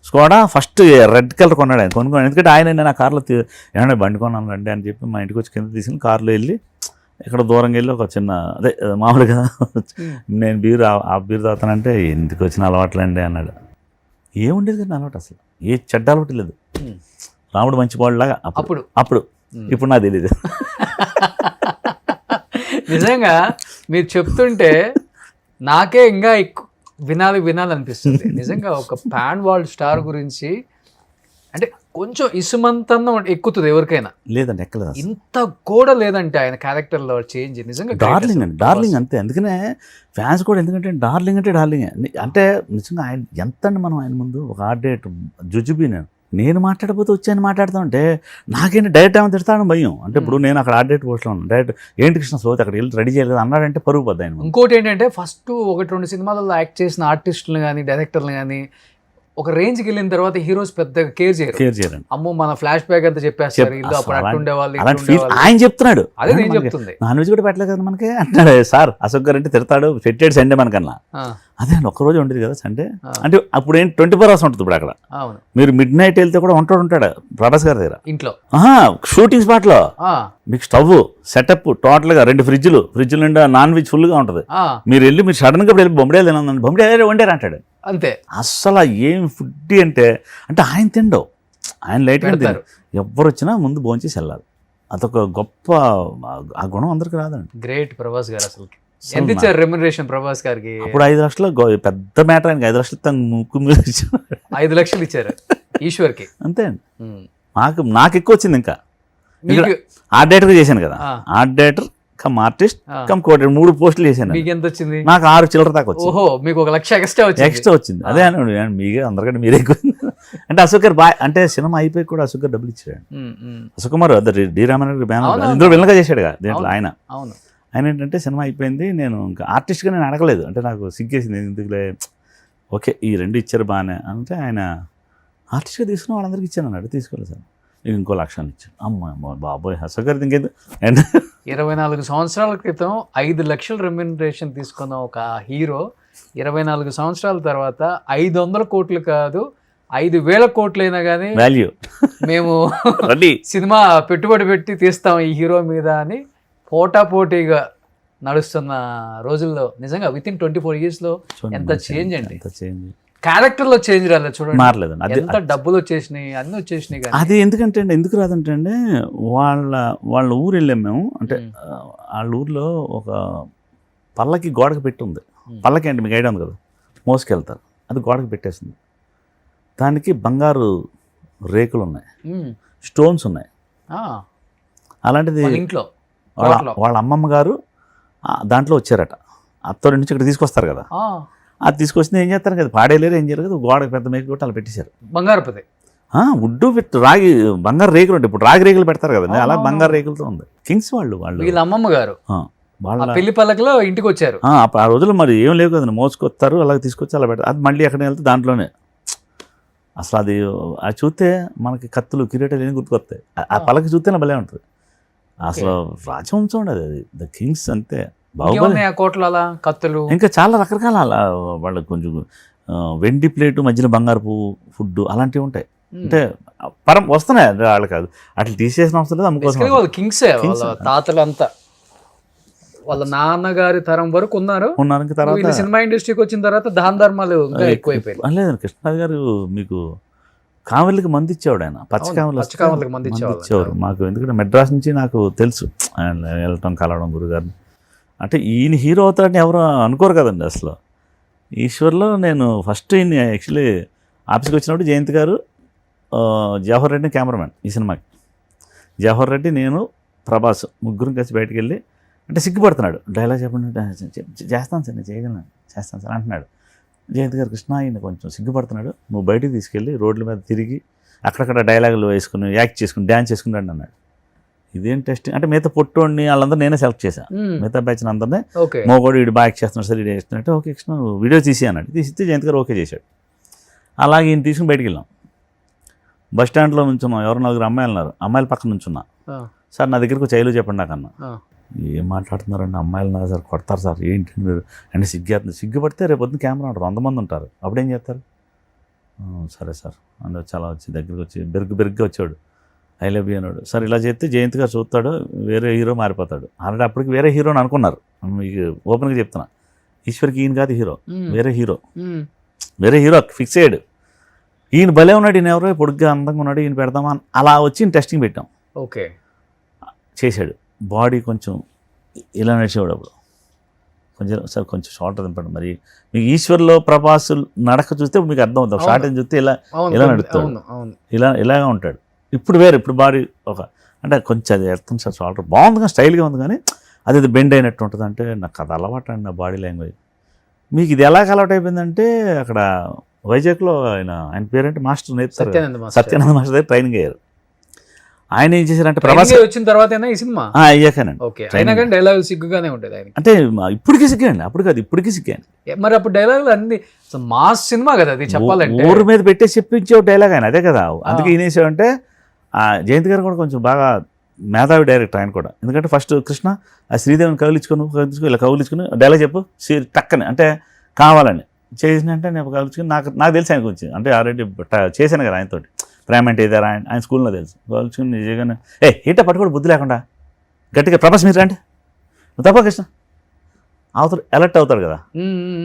స్కోడా. ఫస్ట్ రెడ్ కలర్ కొన్నాడు ఆయన, కొనుక్కోండి. ఎందుకంటే ఆయన నేను ఆ కార్లో ఏమన్నా బండి కొన్నాను రండి అని చెప్పి మా ఇంటికి వచ్చి కింద తీసుకుని కార్లో వెళ్ళి ఇక్కడ దూరంగా వెళ్ళి ఒక చిన్న అదే మామూలుగా నేను ఆ బీరు తాగుతానంటే ఎందుకు వచ్చిన అలవాట్లండి అన్నాడు. ఏముండేది కానీ అలవాటు, అసలు ఏ చెడ్డ అలవాటు లేదు. రాముడు మంచి బాడులాగా అప్పుడు ఇప్పుడు నాకు తెలీదు. నిజంగా మీరు చెప్తుంటే నాకే ఇంకా వినాలనిపిస్తుంది. నిజంగా ఒక పాన్ వరల్డ్ స్టార్ గురించి అంటే కొంచెం ఇసుమంతన్నా ఎక్కుతుంది ఎవరికైనా. లేదండి, ఎక్కలేదు. ఇంత కూడా లేదంటే ఆయన క్యారెక్టర్లో చేంజ్ నిజంగా డార్లింగ్ అంతే. అందుకనే ఫ్యాన్స్ కూడా ఎందుకంటే డార్లింగ్ అంటే నిజంగా ఆయన ఎంత అండి. మనం ఆయన ముందు ఒక ఆర్డేట్ జుజుబీ నేను మాట్లాడకపోతే వచ్చాయని మాట్లాడుతూ ఉంటే నాకేంటి డైరెక్ట్ ఏమైనా తిడతాను భయం. అంటే ఇప్పుడు నేను అక్కడ ఆర్డేట్ పోస్ట్లో ఉన్నాను, డైరెక్ట్ ఏంటి కృష్ణ సోతి అక్కడ వెళ్ళి రెడీ చేయలేదు అన్నాడంటే పరుగు పోద్ది ఆయన. ఇంకోటి ఏంటంటే ఫస్ట్ 1-2 సినిమాలలో యాక్ట్ చేసిన ఆర్టిస్టులు కానీ డైరెక్టర్లు కానీ ఒక రేంజ్కి వెళ్ళిన తర్వాత హీరోస్ పెద్దగా కేర్ చేయరు. అమ్మో మన ఫ్లాష్ బ్యాక్ అంతా చెప్పేస్తారు, ఇల్లు అప్పుడు అట్టుండే వాళ్ళు. ఆయన చెప్తున్నాడు, అదే నేను చెప్తుంది. నాన్ వెజ్ కూడా పెట్టలేదు కదా మనకి అంటున్నాడు. సార్ అశోక్ గారు అంటే తిడతాడు, పెట్టాడు సండే మనకన్నా. అదే అండి, ఒక్కరోజు ఉండేది కదా సండే. అంటే అప్పుడు ఏంటి 24 hours ఉంటుంది. ఇప్పుడు అక్కడ మీరు మిడ్-నైట్ వెళ్తే కూడా ఉంటాడు ప్రభాస్ గారి దగ్గర ఇంట్లో. షూటింగ్ స్పాట్ లో మీకు స్టవ్ సెటప్ టోటల్ గా 2 ఫ్రిడ్జ్లు నిండా నాన్ వెజ్ ఫుల్ గా ఉంటది. మీరు సడన్ గా వెళ్ళి బొమ్మడేలు తినండి, బొమ్మడేలు వండారు అంటాడు. అంతే. అస్సలు ఏం ఫుడ్ అంటే ఆయన తిండవు, ఆయన లైట్ తింటారు. ఎవరు వచ్చినా ముందు భోంచేసి వెళ్ళాలి. అదొక గొప్ప ఆ గుణం అందరికి రాదండి. గ్రేట్ ప్రభాస్ గారు. అసలు ఎంత ఇచ్చారు రెమ్యునరేషన్ ప్రభాస్ గారికి? అప్పుడు 5 లక్షలు పెద్ద మ్యాటర్. ఆయనకి 5 లక్షలు ముక్కు మీద ఇచ్చారు. 5 లక్షలు ఇచ్చారు ఈశ్వర్కి. అంతే అండి. నాకు ఎక్కువ వచ్చింది. ఇంకా ఆర్ట్ డైరెక్టర్ చేశాను కదా, art director come artist cum coordinator 3 పోస్టులు చేశాను. మీకు ఎంత వచ్చింది? నాకు 6 చిల్లర దాకా వచ్చింది. ఓహో, మీకు 1 లక్ష ఎక్స్ట్రా వచ్చింది. అదే అన్నాడు, మీకే అందరికంటే మీరే ఎక్కువ. అంటే అశోక్ గారు అంటే సినిమా అయిపోయి కూడా అశోక్ గారు డబ్బులు ఇచ్చాడు. అశోక్ కుమార్ డి రామారావు బ్యానర్ ఇందులో విలన్గా చేశాడు కదా దీంట్లో. ఆయన ఏంటంటే సినిమా అయిపోయింది, నేను ఇంకా ఆర్టిస్ట్గా నేను అడగలేదు. అంటే నాకు సిగ్గేసింది, ఎందుకులే ఓకే ఈ 2 ఇచ్చారు బాగానే అంటే. ఆయన ఆర్టిస్ట్గా తీసుకున్న వాళ్ళందరికీ ఇచ్చాను అన్నాడు. తీసుకోలేదు సార్, ఇంకో 1 లక్ష ఇచ్చాను. అమ్మ బాబోయ్ అశోక్ గారు ఇంకేంది. 24 సంవత్సరాల క్రితం 5 లక్షల రెమ్యునరేషన్ తీసుకున్న ఒక హీరో 24 సంవత్సరాల తర్వాత 500 కోట్లు కాదు 5,000 కోట్లైనా కానీ వాల్యూ మేము సినిమా పెట్టుబడి పెట్టి తీస్తాం ఈ హీరో మీద అని పోటాపోటీగా నడుస్తున్న రోజుల్లో నిజంగా వితిన్ 24 years లో ఎంత చేంజ్ అండి. క్యారెక్టర్లో చేంజ్ రాలేదు చూడండి. మారలేదు. ఎంత డబ్బులు వచ్చేసినాయి, అన్నీ వచ్చేసినాయి. అది ఎందుకంటే ఎందుకు రాదంటే అండి, వాళ్ళ ఊరు వెళ్ళాం మేము. అంటే వాళ్ళ ఊర్లో ఒక పల్లకి గోడకు పెట్టి ఉంది. పల్లకి అంటే మీకు ఐడియా ఉంది కదా, మోసుకెళ్తారు. అది గోడకు పెట్టేసింది. దానికి బంగారు రేకులు ఉన్నాయి, స్టోన్స్ ఉన్నాయి. అలాంటిది ఇంట్లో వాళ్ళ అమ్మమ్మ గారు దాంట్లో వచ్చారట. అత్తోడి నుంచి ఇక్కడ తీసుకొస్తారు కదా, అది తీసుకొచ్చింది ఏం చేస్తారు కదా, పాడేలేరు ఏం చేయరు కదా, గోడకు పెద్ద మేకు కొట్టి అలా పెట్టేశారు. బంగారపతి ఉడ్డు పెట్టి రాగి బంగారు రేకులు ఉంటాయి. ఇప్పుడు రాగి రేకులు పెడతారు కదా, అలా బంగారు రేకులతో ఉంది. కింగ్స్ వాళ్ళు వీళ్ళ అమ్మమ్మ గారు వాళ్ళ పెళ్లి పల్లకిలో ఇంటికి వచ్చారు. ఆ రోజులు మరి ఏం లేవు కదండి, మోసుకొస్తారు అలాగే తీసుకొచ్చి అలా పెడతారు. అది మళ్ళీ ఎక్కడ వెళ్తే దాంట్లోనే అసలు అది చూస్తే మనకి కత్తులు కిరీటాలు ఏమి గుర్తుకొస్తాయి. ఆ పలక చూస్తేనే భలే ఉంటుంది. అసలు రాజవంశం ఉండదు అది, ద కింగ్స్ అంతే. బాహుబలి కోట్లు అలా కత్తులు ఇంకా చాలా రకరకాల వాళ్ళకి కొంచెం వెండి ప్లేటు మధ్యలో బంగారపు ఫుడ్ అలాంటివి ఉంటాయి. అంటే వస్తున్నాయి వాళ్ళు కాదు, అట్లా తీసేసిన అవసరం లేదు, అమ్ముకోసం వాళ్ళు కింగ్సే, వాళ్ళ తాతలు అంతా వాళ్ళ నాన్నగారి తరం వరకు ఉన్నారు. ఇంకా తర్వాత సినిమా ఇండస్ట్రీకి వచ్చిన తర్వాత దాన ధర్మాలు ఎక్కువైపోయాయి. లేదు, కృష్ణరాజు గారు మీకు కావలికి మంది ఇచ్చేవాడు, ఆయన పచ్చకామర్లకు మంది ఇచ్చేవారు మాకు. ఎందుకంటే మెడ్రాస్ నుంచి నాకు తెలుసు ఆయన వెళ్ళటం కలవడం గురుగారిని. అంటే ఈయన హీరో అవుతాడని ఎవరు అనుకోరు కదండి అసలు. ఈశ్వర్లో నేను ఫస్ట్ ఈయన యాక్చువల్లీ ఆఫీస్కి వచ్చినప్పుడు జయంత్ గారు, జవహర్ రెడ్డి కెమెరామెన్ ఈ సినిమాకి, జవహర్ రెడ్డి, నేను, ప్రభాస్ ముగ్గురం కలిసి బయటకు వెళ్ళి, అంటే సిగ్గుపడుతున్నాడు, డైలాగ్ చెప్పండి, చేస్తాను సార్, నేను చేయగలను, చేస్తాను సార్ అంటున్నాడు. జయంత్ గారు, కృష్ణ ఈయన కొంచెం సిగ్గుపడుతున్నాడు, నువ్వు బయటికి తీసుకెళ్ళి రోడ్ల మీద తిరిగి అక్కడక్కడ డైలాగులు వేసుకుని యాక్ట్ చేసుకుని డ్యాన్స్ చేసుకుని రండి అన్నాడు. ఇదేం టెస్టింగ్ అంటే, మిగతా పొట్టోడిని వాళ్ళందరూ నేనే సెలెక్ట్ చేశాను, మిగతా బ్యాచ్ని అందరినీ. మోగోడు వీడు బాగా యాక్ట్ చేస్తున్నాడు సార్, వీడు వేస్తున్నట్టు, ఓకే కృష్ణ వీడియో తీసి అన్నాడు. తీసిస్తే జయంత్ గారు ఓకే చేశాడు. అలాగే ఈయన తీసుకుని బయటికి వెళ్ళాం. బస్ స్టాండ్లో నుంచున్నాం, ఎవరు 4 అమ్మాయిలు ఉన్నారు, అమ్మాయిల పక్కన నుంచున్నా. సార్ నా దగ్గరకు చైలు చెప్పండి నాకన్నా. ఏం మాట్లాడుతున్నారండి, అమ్మాయిలు ఉన్నారు సార్, కొడతారు సార్, ఏంటి మీరు అంటే సిగ్గేస్తుంది. సిగ్గుపడితే రేపు పొద్దున్న కెమెరా ఉంటారు, 100 మంది ఉంటారు, అప్పుడేం చేస్తారు. సరే సార్ అంటే చాలా వచ్చి దగ్గరికి వచ్చి బెరుగ్గా వచ్చాడు, ఐ లవ్ యూ అన్నాడు. సార్ ఇలా చేస్తే జయంత్ గారు చూస్తాడు, వేరే హీరో మారిపోతాడు. ఆల్రెడీ అప్పటికి వేరే హీరోని అనుకున్నారు, మీకు ఓపెన్గా చెప్తున్నా. ఈశ్వర్కి ఈయన కాదు హీరో, వేరే హీరో ఫిక్స్ అయ్యాడు. ఈయన భలే ఉన్నాడు, ఈయన ఎవరో పొడుగ్గా అందంగా ఉన్నాడు, ఈయన పెడదామా అలా వచ్చి టెస్టింగ్ పెట్టాం. ఓకే చేశాడు. బాడీ కొంచెం ఇలా నడిచేవాడు అప్పుడు, కొంచెం సార్ కొంచెం షార్ట్ దింపండి. మరి మీకు ఈశ్వర్లో ప్రభాస్ నడక చూస్తే మీకు అర్థం అవుతుంది, షార్ట్ అని చూస్తే ఇలా నడుస్తాడు, ఇలాగా ఉంటాడు. ఇప్పుడు వేరే, ఇప్పుడు బాడీ ఒక అంటే కొంచెం అది ఎడతాం సార్, షాల్డర్ బాగుంది కానీ స్టైల్గా ఉంది, కానీ అది బెండ్ అయినట్టు ఉంటుంది. అంటే నాకు అది అలవాటు అండి, నా బాడీ లాంగ్వేజ్. మీకు ఇది ఎలా అలవాటు అయిపోయిందంటే, అక్కడ వైజాగ్లో ఆయన పేరంటే మాస్టర్ నేర్పుతారు, సత్యానంద మాస్టర్ దగ్గర ట్రైనింగ్ అయ్యారు. ఆయన ఏం చేశారంటే, ప్రభాస్ వచ్చిన తర్వాత ఈ సినిమా అయ్యాకనండి డైలాగ్ సిగ్గుగానే ఉంటుంది అంటే ఇప్పటికీ సిగ్గాండి, అప్పుడు కాదు ఇప్పటికీ సిగ్గాండి. మరి అప్పుడు డైలాగులు అన్ని మాస్ సినిమా కదా అది, చెప్పాలంటే ఊరు మీద పెట్టేసి చెప్పించే డైలాగ్ ఆయన అదే కదా. అందుకే ఈయన వేసాడంటే, జయంత్ గారు కూడా కొంచెం బాగా మేధావి డైరెక్టర్ ఆయన కూడా. ఎందుకంటే ఫస్ట్ కృష్ణ ఆ శ్రీదేవిని కౌలించుకొని ఇలా కౌలించుకుని డైలాగ్ చెప్పు టక్కని అంటే కావాలని చేసినంటే నేను కౌలించుకుని నాకు తెలిసి ఆయన గురించి, అంటే ఆల్రెడీ చేశాను కదా ఆయనతో, ప్రేమ అంటే ఇదారా ఆయన స్కూల్లో తెలుసు. కౌలించుకుని నిజంగానే ఏంటో పట్టుకోడు బుద్ధి లేకుండా గట్టిగా ప్రభాస్ మీరు రండి, నువ్వు తప్ప కృష్ణ అవుతాడు, అలర్ట్ అవుతాడు కదా,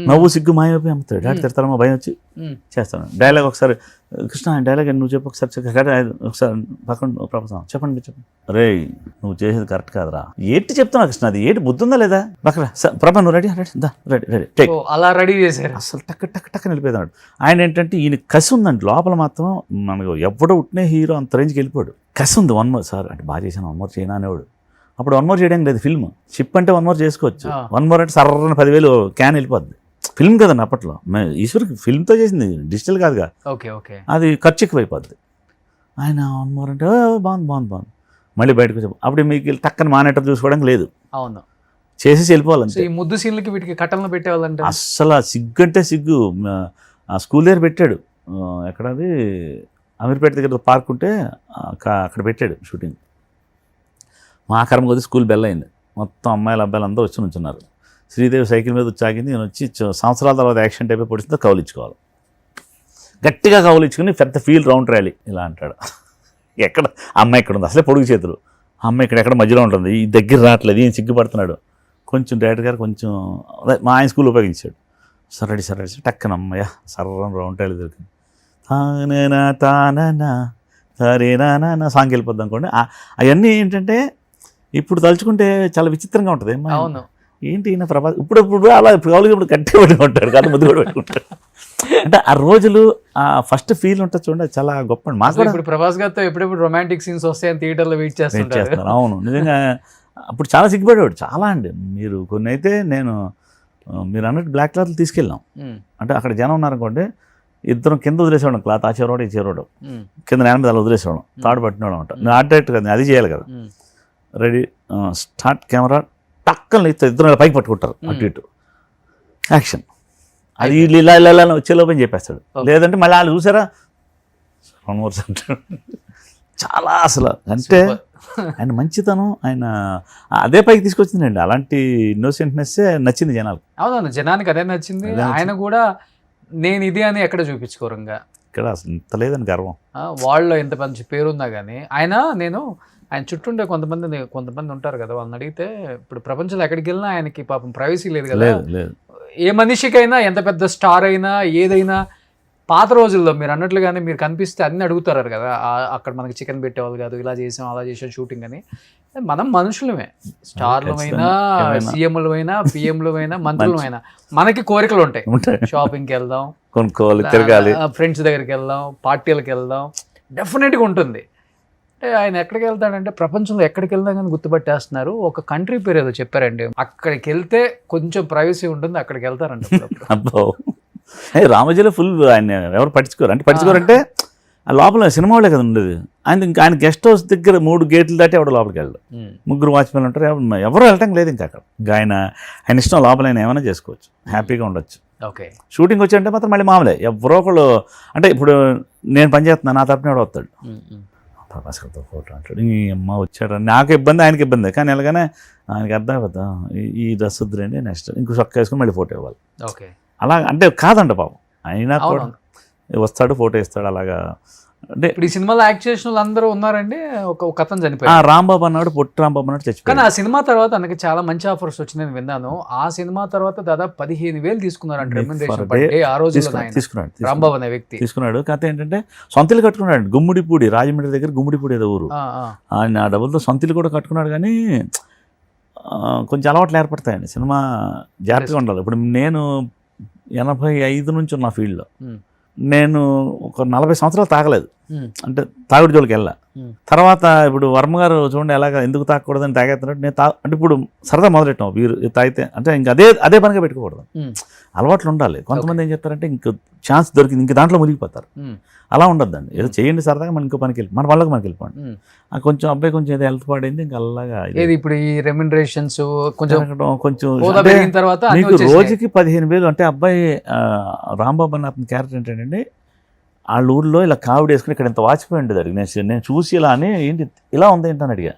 నవ్వు సిగ్గు మాయమైపోయి అమ్ముతాడు. డాడీ తిడతారమ్మా భయం వచ్చి చేస్తాను. డైలాగ్ ఒకసారి కృష్ణ ఆయన డైలాగ్ నువ్వు చెప్పు ఒకసారి పక్కన ప్రభాసం చెప్పండి రే నువ్వు చేసేది కరెక్ట్ కాదురా, ఏంటి చెప్తున్నా కృష్ణ, అది ఏంటి బుద్ధి ఉందా లేదా పక్కన ప్రభా నువ్వు రెడీ రెడీ అలా రెడీ చేశారు. అసలు టక్ నిలిపోయేదాడు. ఆయన ఏంటంటే ఈయన కసి ఉందండి లోపల మాత్రం, మనకు ఎవడో ఉట్నే హీరో అంత రేంజ్కి వెళ్ళిపోయాడు. కసి ఉంది, 1 more సార్ అంటే బాగా చేశాను, 1 more చేయనా అనేవాడు. అప్పుడు 1 more చేయడానికి లేదు, ఫిల్మ్ షిప్ అంటే 1 more చేసుకోవచ్చు, 1 more అంటే సర్రని 10,000 క్యాన్ వెళ్ళిపోద్ది. ఫిల్మ్ కదండి అప్పట్లో, ఈశ్వర్కి ఫిల్మ్తో చేసింది, డిజిటల్ కాదుగా, అది ఖర్చు ఎక్కువ అయిపోద్ది. ఆయన 1 more అంటే బాగుంది మళ్ళీ బయటకు వచ్చి అప్పుడు మీకు టక్కని మానేటర్ చూసుకోవడానికి లేదు, అవును చేసేసి వెళ్ళిపోవాలంటే. ఈ ముద్దు సీన్లకి వీటికి కట్టలను పెట్టేవాళ్ళంటే అస్సలు సిగ్గు అంటే సిగ్గు. ఆ స్కూల్ దగ్గర పెట్టాడు, ఎక్కడది అమీర్పేట దగ్గర పార్క్ ఉంటే అక్కడ పెట్టాడు షూటింగ్. మా కర్మ కొద్ది స్కూల్ బెల్ అయింది, మొత్తం అమ్మాయిలు అబ్బాయిలు అందరూ వచ్చి నుంచున్నారు. శ్రీదేవి సైకిల్ మీద వచ్చాగింది, నేను వచ్చి సంవత్సరాల తర్వాత యాక్సిడెంట్ అయిపోయి పొడిచిందో కౌలించుకోవాలి, గట్టిగా కౌలించుకుని పెద్ద ఫీల్ రౌండ్ ర్యాలీ ఇలా అంటాడు. ఎక్కడ అమ్మాయి ఇక్కడ ఉంది, అసలే పొడుగు చేతులు, అమ్మాయి ఎక్కడ మధ్యలో ఉంటుంది, ఈ దగ్గర రావట్లేదు, ఏం సిగ్గుపడుతున్నాడు. కొంచెం డైరెక్టర్ గారు కొంచెం మా ఆయన స్కూల్ ఉపయోగించాడు. సరే టక్కన అమ్మయ్య సర్రం రౌండ్ ర్యాలీ దొరికింది. తానా సరేనా సాంగ్ వెళ్ళిపోద్ది అనుకోండి. అవన్నీ ఏంటంటే ఇప్పుడు తలుచుకుంటే చాలా విచిత్రంగా ఉంటుంది. అవును ఏంటి ఈయన ప్రభాస్ ఇప్పుడు అలా ఇప్పుడు గట్టిగా పెట్టుకుంటాడు కాదు, ముద్దు కూడా పెట్టుకుంటాడు. అంటే ఆ రోజులు ఆ ఫస్ట్ ఫీల్ ఉంటుంది చూడండి, చాలా గొప్ప. మాకు ఇప్పుడు ప్రభాస్ గారితో ఎప్పుడెప్పుడు రొమాంటిక్ సీన్స్ వస్తాయని థియేటర్లో వెయిట్ చేస్తారు. అవును నిజంగా అప్పుడు చాలా సిగ్గుపడేవాడు చాలా అండి. మీరు కొన్ని అయితే మీరు అన్నట్టు బ్లాక్ క్లాత్లు తీసుకెళ్ళాం, అంటే అక్కడ జనం ఉన్నారనుకోండి, ఇద్దరం కింద వదిలేసేవాడు, క్లాత్ ఆ చివరోడు ఈ చివరోడు కింద నేల మీద అలా వదిలేసేవాడు, తాడు పట్టినవాడు అనమాట. నేను ఆర్డర్ కదా అది చేయాలి కదా. రెడీ స్టార్ట్ కెమెరా టక్కన ఇద్దరు పైకి పట్టుకుంటారు, అటు ఇటు యాక్షన్. అది ఇలా వచ్చేలోపని చెప్పేస్తాడు, లేదంటే మళ్ళీ వాళ్ళు చూసారా 1 more అంటాడు. చాలా అసలు అంటే ఆయన మంచితనం, ఆయన అదే పైకి తీసుకొచ్చిందండి. అలాంటి ఇన్నోసెంట్నెస్ నచ్చింది జనాలకు. అవునవును జనానికి అదే నచ్చింది. ఆయన కూడా నేను ఇది అని ఎక్కడ చూపించుకోరు ఇంకా. ఇక్కడ అసలు ఇంత లేదని గర్వం. వాళ్ళు ఎంత మంచి పేరున్నా కానీ ఆయన చుట్టూ ఉండే కొంతమంది ఉంటారు కదా, వాళ్ళని అడిగితే ఇప్పుడు ప్రపంచంలో ఎక్కడికి వెళ్ళినా ఆయనకి పాపం ప్రైవసీ లేదు కదా. లేదు ఏ మనిషికైనా ఎంత పెద్ద స్టార్ అయినా ఏదైనా పాత రోజుల్లో మీరు అన్నట్లుగానే మీరు కనిపిస్తే అన్ని అడుగుతారు కదా, అక్కడ మనకి చికెన్ పెట్టేవాళ్ళు కాదు, ఇలా చేసాం అలా చేసాం షూటింగ్ అని. మనం మనుషులమే, స్టార్లమైనా సీఎంలమైనా పిఎంలమైనా మంత్రులమైనా మనకి కోరికలు ఉంటాయి. షాపింగ్కి వెళ్దాం, కొనుక్కోవాలి, తిరగాలి, ఫ్రెండ్స్ దగ్గరికి వెళ్దాం, పార్టీలకు వెళ్దాం, డెఫినెట్గా ఉంటుంది. అంటే ఆయన ఎక్కడికి వెళ్తాడంటే ప్రపంచంలో ఎక్కడికి వెళ్దా కానీ గుర్తుపట్టేస్తున్నారు. ఒక కంట్రీ పేరు ఏదో చెప్పారండి, అక్కడికి వెళ్తే కొంచెం ప్రైవసీ ఉంటుంది, అక్కడికి వెళ్తారంట. అబ్బో, రామోజీలో ఫుల్ ఆయన ఎవరు పట్టించుకోరు. అంటే పట్టించుకోరంటే లోపల సినిమా వాళ్ళే కదా ఉండేది. ఆయన గెస్ట్ హౌస్ దగ్గర 3 గేట్లు దాటి ఎవడో లోపలికి వెళ్ళడు. 3 వాచ్మెన్లు ఉంటారు, ఎవరు వెళ్ళటం లేదు ఇంకా అక్కడ. ఆయన ఇష్టం, లోపల ఆయన ఏమైనా చేసుకోవచ్చు, హ్యాపీగా ఉండొచ్చు. ఓకే, షూటింగ్ వచ్చాయంటే మాత్రం మళ్ళీ మామూలే. ఎవరో ఒకళ్ళు, అంటే ఇప్పుడు నేను పనిచేస్తున్నాను, నా తరపున ఎవడో వస్తాడు, భాస్కర్తో ఫోటో అంటాడు, ఈ అమ్మ వచ్చాడు, నాకు ఇబ్బంది ఆయనకి ఇబ్బంది. కానీ ఎలాగనే ఆయనకి అర్థం అయిపోతా, ఈ డ్రెస్ వద్దురండి, నెక్స్ట్ ఇంకో చొక్కా వేసుకుని మళ్ళీ ఫోటో ఇవ్వాలి. ఓకే, అలా అంటే కాదంట పాపం, అయినా కూడా వస్తాడు, ఫోటో ఇస్తాడు. అలాగా అంటే ఇప్పుడు ఈ సినిమాలో యాక్ట్ చేసిన వాళ్ళు అందరూ ఉన్నారండి. ఒక అతను చనిపోయాడు, రాంబాబు అన్నాడు, పొట్టి రాంబాబు అన్నాడు, చచ్చిపోయాడు. కానీ ఆ సినిమా తర్వాత నాకు చాలా మంచి ఆఫర్స్ వచ్చిందని విన్నాను. ఆ సినిమా తర్వాత దాదాపు 15,000 తీసుకున్నారంట రెమ్యునరేషన్ పర్ డే ఆ రోజుల్లో. తీసుకున్నాడు రాంబాబు అనే వ్యక్తి తీసుకున్నాడు. కథ ఏంటంటే సొంతలు కట్టుకున్నాడు, గుమ్మిడిపూడి, రాజమండ్రి దగ్గర గుమ్మిడిపూడి ఏదో ఊరు. ఆయన ఆ డబ్బులతో సొంతలు కూడా కట్టుకున్నాడు. కానీ కొంచెం అలవాట్లు ఏర్పడతాయండి, సినిమా జాగ్రత్తగా ఉండాలి. ఇప్పుడు నేను 85 నుంచి ఉన్న ఫీల్డ్లో, నేను ఒక 40 సంవత్సరాలు తాగలేదు. అంటే తాగుడు జోలికి వెళ్ళా. తర్వాత ఇప్పుడు వర్మ గారు చూడండి ఎలాగ, ఎందుకు తాగకూడదని తాగేస్తున్నట్టు నేను అంటే ఇప్పుడు సరదా మొదలెట్టాం, వీరు తాగితే అంటే ఇంకా అదే పనిగా పెట్టుకోకూడదు, అలవాట్లు ఉండాలి. కొంతమంది ఏం చెప్తారంటే ఇంక ఛాన్స్ దొరికింది ఇంక దాంట్లో మునిగిపోతారు. అలా ఉండద్దండి, ఏదో చేయండి సరదాగా, మన ఇంకో పనికి వెళ్ళి మన వాళ్ళకి మనకి వెళ్ళిపోండి. కొంచెం అబ్బాయి కొంచెం ఏదో హెల్త్ పాడైంది, ఇంకా అలాగా ఇప్పుడు ఈ రెమ్యునరేషన్స్ కొంచెం తర్వాత మీకు రోజుకి 15,000. అంటే అబ్బాయి రాంబాబు అన్న అతని క్యారెక్టర్ ఏంటంటే, వాళ్ళ ఊళ్ళో ఇలా కావిడి వేసుకుని ఇక్కడ ఇంత వాచిపోయింది అడిగి నేను చూసి ఇలా అని, ఏంటి ఇలా ఉంది ఏంటని అడిగా.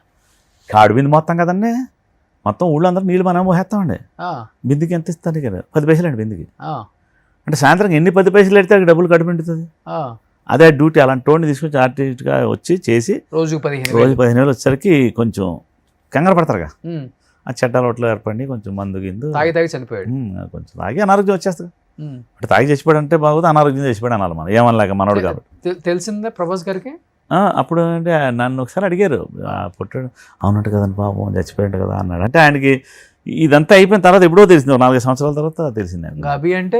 కావిడి బింది మొత్తం కదండి, మొత్తం ఊళ్ళో అందరూ నీళ్ళు మనం పోసేస్తామండి, బిందికి ఎంత ఇస్తాను కదా, 10 పైసలు అండి బిందికి. అంటే సాయంత్రం ఎన్ని 10 పైసలు పెడితే అక్కడ డబ్బులు కడుపుంటుంది. అదే డ్యూటీ, అలాంటి టోన్ని తీసుకొచ్చి ఆర్టిస్ట్గా వచ్చి చేసి రోజు 15,000 వచ్చేసరికి కొంచెం కంగారు పడతారుగా. ఆ చెడ్డ అలవాట్లు ఏర్పడి కొంచెం మందు గిందు తాగి చనిపోయాడు. కొంచెం తాగి అనారోగ్యం వచ్చేస్తుంది. అంటే తాగి చచ్చిపోయాడు అంటే బాగుంది, అనారోగ్యం చచ్చిపోయాడు అనాలి మనం, ఏమనలేక మనోడు కాబట్టి. తెలిసిందే ప్రభాస్ గారికి. అప్పుడు అంటే నన్ను ఒకసారి అడిగారు, పుట్టాడు అవునట్టు కదండి పాపం చచ్చిపోయాడు కదా అన్నాడు. అంటే ఆయనకి ఇదంతా అయిపోయిన తర్వాత ఎప్పుడో తెలిసింది, 4-5 సంవత్సరాల తర్వాత తెలిసింది. అభి అంటే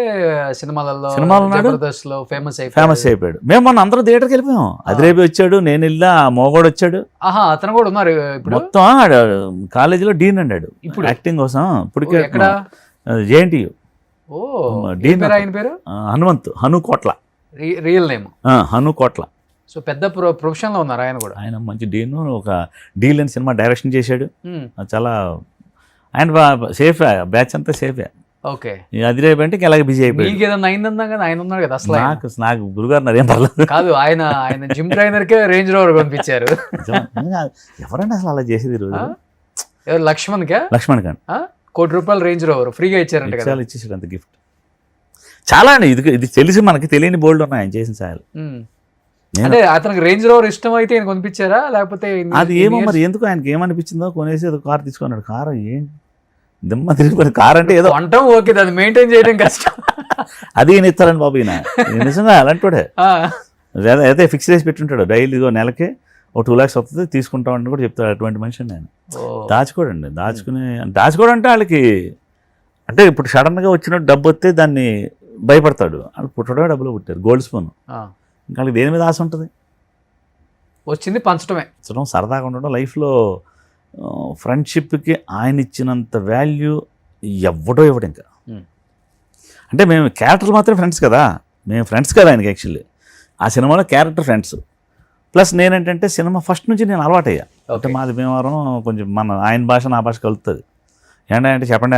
సినిమాలలో ఫేమస్ అయిపోయాడు. మేము మొన్న అందరూ థియేటర్కి వెళ్ళిపోయాం, అదిరేబి వచ్చాడు, నేను వెళ్ళా, మోగోడు వచ్చాడు, అతను కూడా ఉన్నారు. మొత్తం కాలేజీలో డీన్ అన్నాడు ఇప్పుడు యాక్టింగ్ కోసం. ఇప్పటికే జేఎన్టీయూ డీన్, ఆయన పేరు హనుకోట్ల, రియల్ నేమ్ హనుకోట్ల. సో పెద్ద ప్రొఫెషన్లో ఉన్నారు ఆయన కూడా. ఆయన మంచి డీన్, ఒక డీల్ అని సినిమా డైరెక్షన్ చేశాడు. చాలా ఆయన సేఫ్, బ్యాచ్ అంతా సేఫే. ఓకే, అదిరేబి అంటే అలాగే బిజీ అయిపోయాడు. ఏదన్నా అయిందన్నా కదా, ఆయన ఉన్నాడు కదా అసలు. నాకు గురుగారు నాదేం పర్లేదు కాదు, ఆయన జిమ్ ట్రైనర్ కే రేంజ్ రోవర్ పంపించారు. ఎవరండి అసలు అలా చేసేది రోజు? ఎవరు? లక్ష్మణ్ ఖాన్ ₹1 కోటి రేంజ్ రోవర్ ఫ్రీగా ఇచ్చారంట కదా. ఇచ్చేసాడు అంత గిఫ్ట్. చాలా అండి, ఇది తెలిసి మనకి తెలియని బోల్డ్ ఉన్నాయి ఆయన చేసిన సాయాలు. అంటే అతనికి రేంజ్ రోవర్ ఇష్టం అయితే ఆయన కొనిపించారా, లేకపోతే అది ఏమో మరి, ఎందుకు ఆయనకి ఏమనిపించిందో కొనేసి ఏదో కార్ తీసుకున్నాడు. కారు ఏం దిమ్మ తిరిగిపోయింది. కార్ అంటే ఏదో అంటాం, ఓకే, దాన్ని మెయింటైన్ చేయడం కష్టం. అది ఈయన ఇస్తారని బాబు, ఈయన నిజంగా అలాంటి అయితే ఫిక్స్ చేసి పెట్టుంటాడు, డైలీ నెలకి ఒక 2 lakhs వస్తుంది తీసుకుంటామని కూడా చెప్తాడు. అటువంటి మనిషి నేను దాచుకోడండి. దాచుకోవడం అంటే వాళ్ళకి, అంటే ఇప్పుడు సడన్గా వచ్చినట్టు డబ్బు వస్తే దాన్ని భయపడతాడు. వాళ్ళు పుట్టడమే డబ్బులో పుట్టారు, గోల్డ్ స్పూన్. ఇంకా వాళ్ళకి దేని మీద ఆశ ఉంటుంది? వచ్చింది పంచడమే, సరదాగా ఉండడం. లైఫ్లో ఫ్రెండ్షిప్కి ఆయన ఇచ్చినంత వాల్యూ ఇవ్వడం ఇంకా. అంటే మేము క్యారెక్టర్లు మాత్రమే ఫ్రెండ్స్ కదా, మేము ఫ్రెండ్స్ కదా ఆయనకి. యాక్చువల్లీ ఆ సినిమాలో క్యారెక్టర్ ఫ్రెండ్స్, ప్లస్ నేనేంటంటే సినిమా ఫస్ట్ నుంచి నేను అలవాటయ్యా. అంటే మాది భీమవరం, కొంచెం మన ఆయన భాష నా భాష కలుగుతుంది. ఏంటంటే చెప్పండి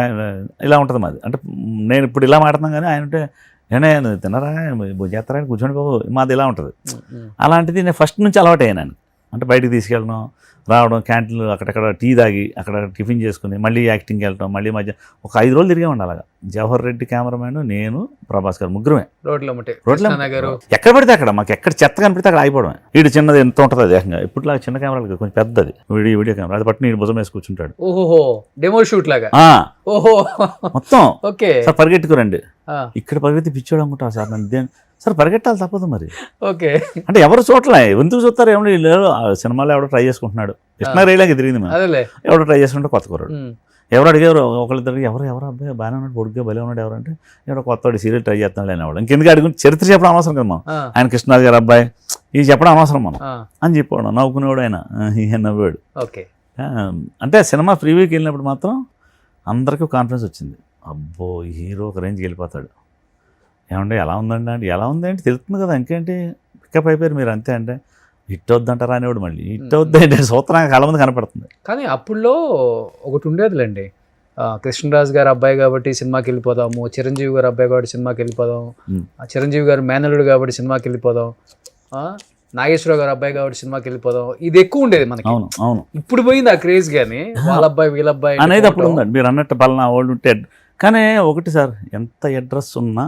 ఇలా ఉంటుంది మాది. అంటే నేను ఇప్పుడు ఇలా మాట్లాడుతున్నాను కానీ ఆయన అంటే ఏంటంటే తిన్నారా చేస్తారా కూర్చోండి బాబు, మాది ఇలా ఉంటుంది. అలాంటిది నేను ఫస్ట్ నుంచి అలవాటు అయ్యాను. అంటే బయటికి తీసుకెళ్ళను, రావడం, క్యాంటీన్లు అక్కడక్కడ టీ తాగి అక్కడ టిఫిన్ చేసుకుని మళ్ళీ యాక్టింగ్కి వెళ్ళటం, మళ్ళీ మధ్య ఒక 5 రోజులు తిరిగామండి అలాగా. జవహర్ రెడ్డి కెమెరామ్యాన్, నేను, ప్రభాస్ గారు ముగ్గురమే రోడ్లో ఎక్కడ పడితే అక్కడ, మాకు ఎక్కడ చెత్త కనిపితే అక్కడ అయిపోవడమే. వీడు చిన్నది ఎంత ఉంటుంది దేహంగా, ఇప్పటిలాగా చిన్న కెమెరాలు కొంచెం పెద్దది వీడియో కెమెరా, అది పట్టి నేను భుజం వేసి కూర్చుంటాడు. ఓహో, డెమో షూట్ లాగా. ఓహో మొత్తం ఓకే. సార్ పరిగెట్టుకురండి, ఇక్కడ పరిగెత్తి పిచ్చోడు అనుకుంటారు సార్ నన్ను. సార్ పరిగెట్టాలి తప్పదు మరి. ఓకే, అంటే ఎవరు చూడలే, ఎందుకు చూస్తారు ఏమో, సినిమాలో ఎవడో ట్రై చేసుకుంటున్నాడు, కృష్ణ రైలాగా తిరిగింది మనం, ఎవడో ట్రై చేసుకుంటే కొత్త కుర్రాడు. ఎవరు అడిగారు ఒకళ్ళిద్దరు, ఎవరు అబ్బాయి బాగానే ఉన్నాడు, పొడుగ్గా బలే ఉన్నాడు ఎవరంటే, ఎవడో కొత్త సీరియల్ ట్రై చేస్తున్నాడు అనేవాడు. ఇంకెందుకు అడుగు, చరిత్ర చెప్పడం అనవసరం కదా మనం, ఆయన కృష్ణరాజు గారు అబ్బాయి ఇది చెప్పడం అనవసరం మనం అని చెప్పాడు. నవ్వుకునేవాడు ఆయన, ఈయన నవ్వాడు. ఓకే, అంటే సినిమా ప్రీవ్యూకి వెళ్ళినప్పుడు మాత్రం అందరికీ కాన్ఫిడెన్స్ వచ్చింది, అబ్బో హీరో ఒక రేంజ్కి వెళ్ళిపోతాడు. ఏమంటే ఎలా ఉందండి అంటే, ఎలా ఉందంటే తెలుస్తుంది కదా, ఇంకేంటి పికప్ అయిపోయారు మీరు అంతే అంటే, హిట్ అవుద్దంటారా అనేవాడు. మళ్ళీ హిట్ అవుద్దంటే సూత్రంగా కళ్ళ మంది కనపడుతుంది. కానీ అప్పుడులో ఒకటి ఉండేదిలేండి, కృష్ణరాజు గారు అబ్బాయి కాబట్టి సినిమాకి వెళ్ళిపోదాము, చిరంజీవి గారు అబ్బాయి కాబట్టి సినిమాకి వెళ్ళిపోదాం, చిరంజీవి గారు మేనల్లుడు కాబట్టి సినిమాకి వెళ్ళిపోదాం, నాగేశ్వరరావు గారు అబ్బాయి కాబట్టి సినిమాకి వెళ్ళిపోదాం, ఇది ఎక్కువ ఉండేది మనకి. అవును అవును, ఇప్పుడు పోయింది ఆ క్రేజ్. కానీ వాళ్ళ అబ్బాయి వీళ్ళ అబ్బాయి అనేది అప్పుడు ఉందండి, మీరు అన్నట్టు పలానా వాళ్ళు ఉంటే. కానీ ఒకటి సార్, ఎంత అడ్రస్ ఉన్నా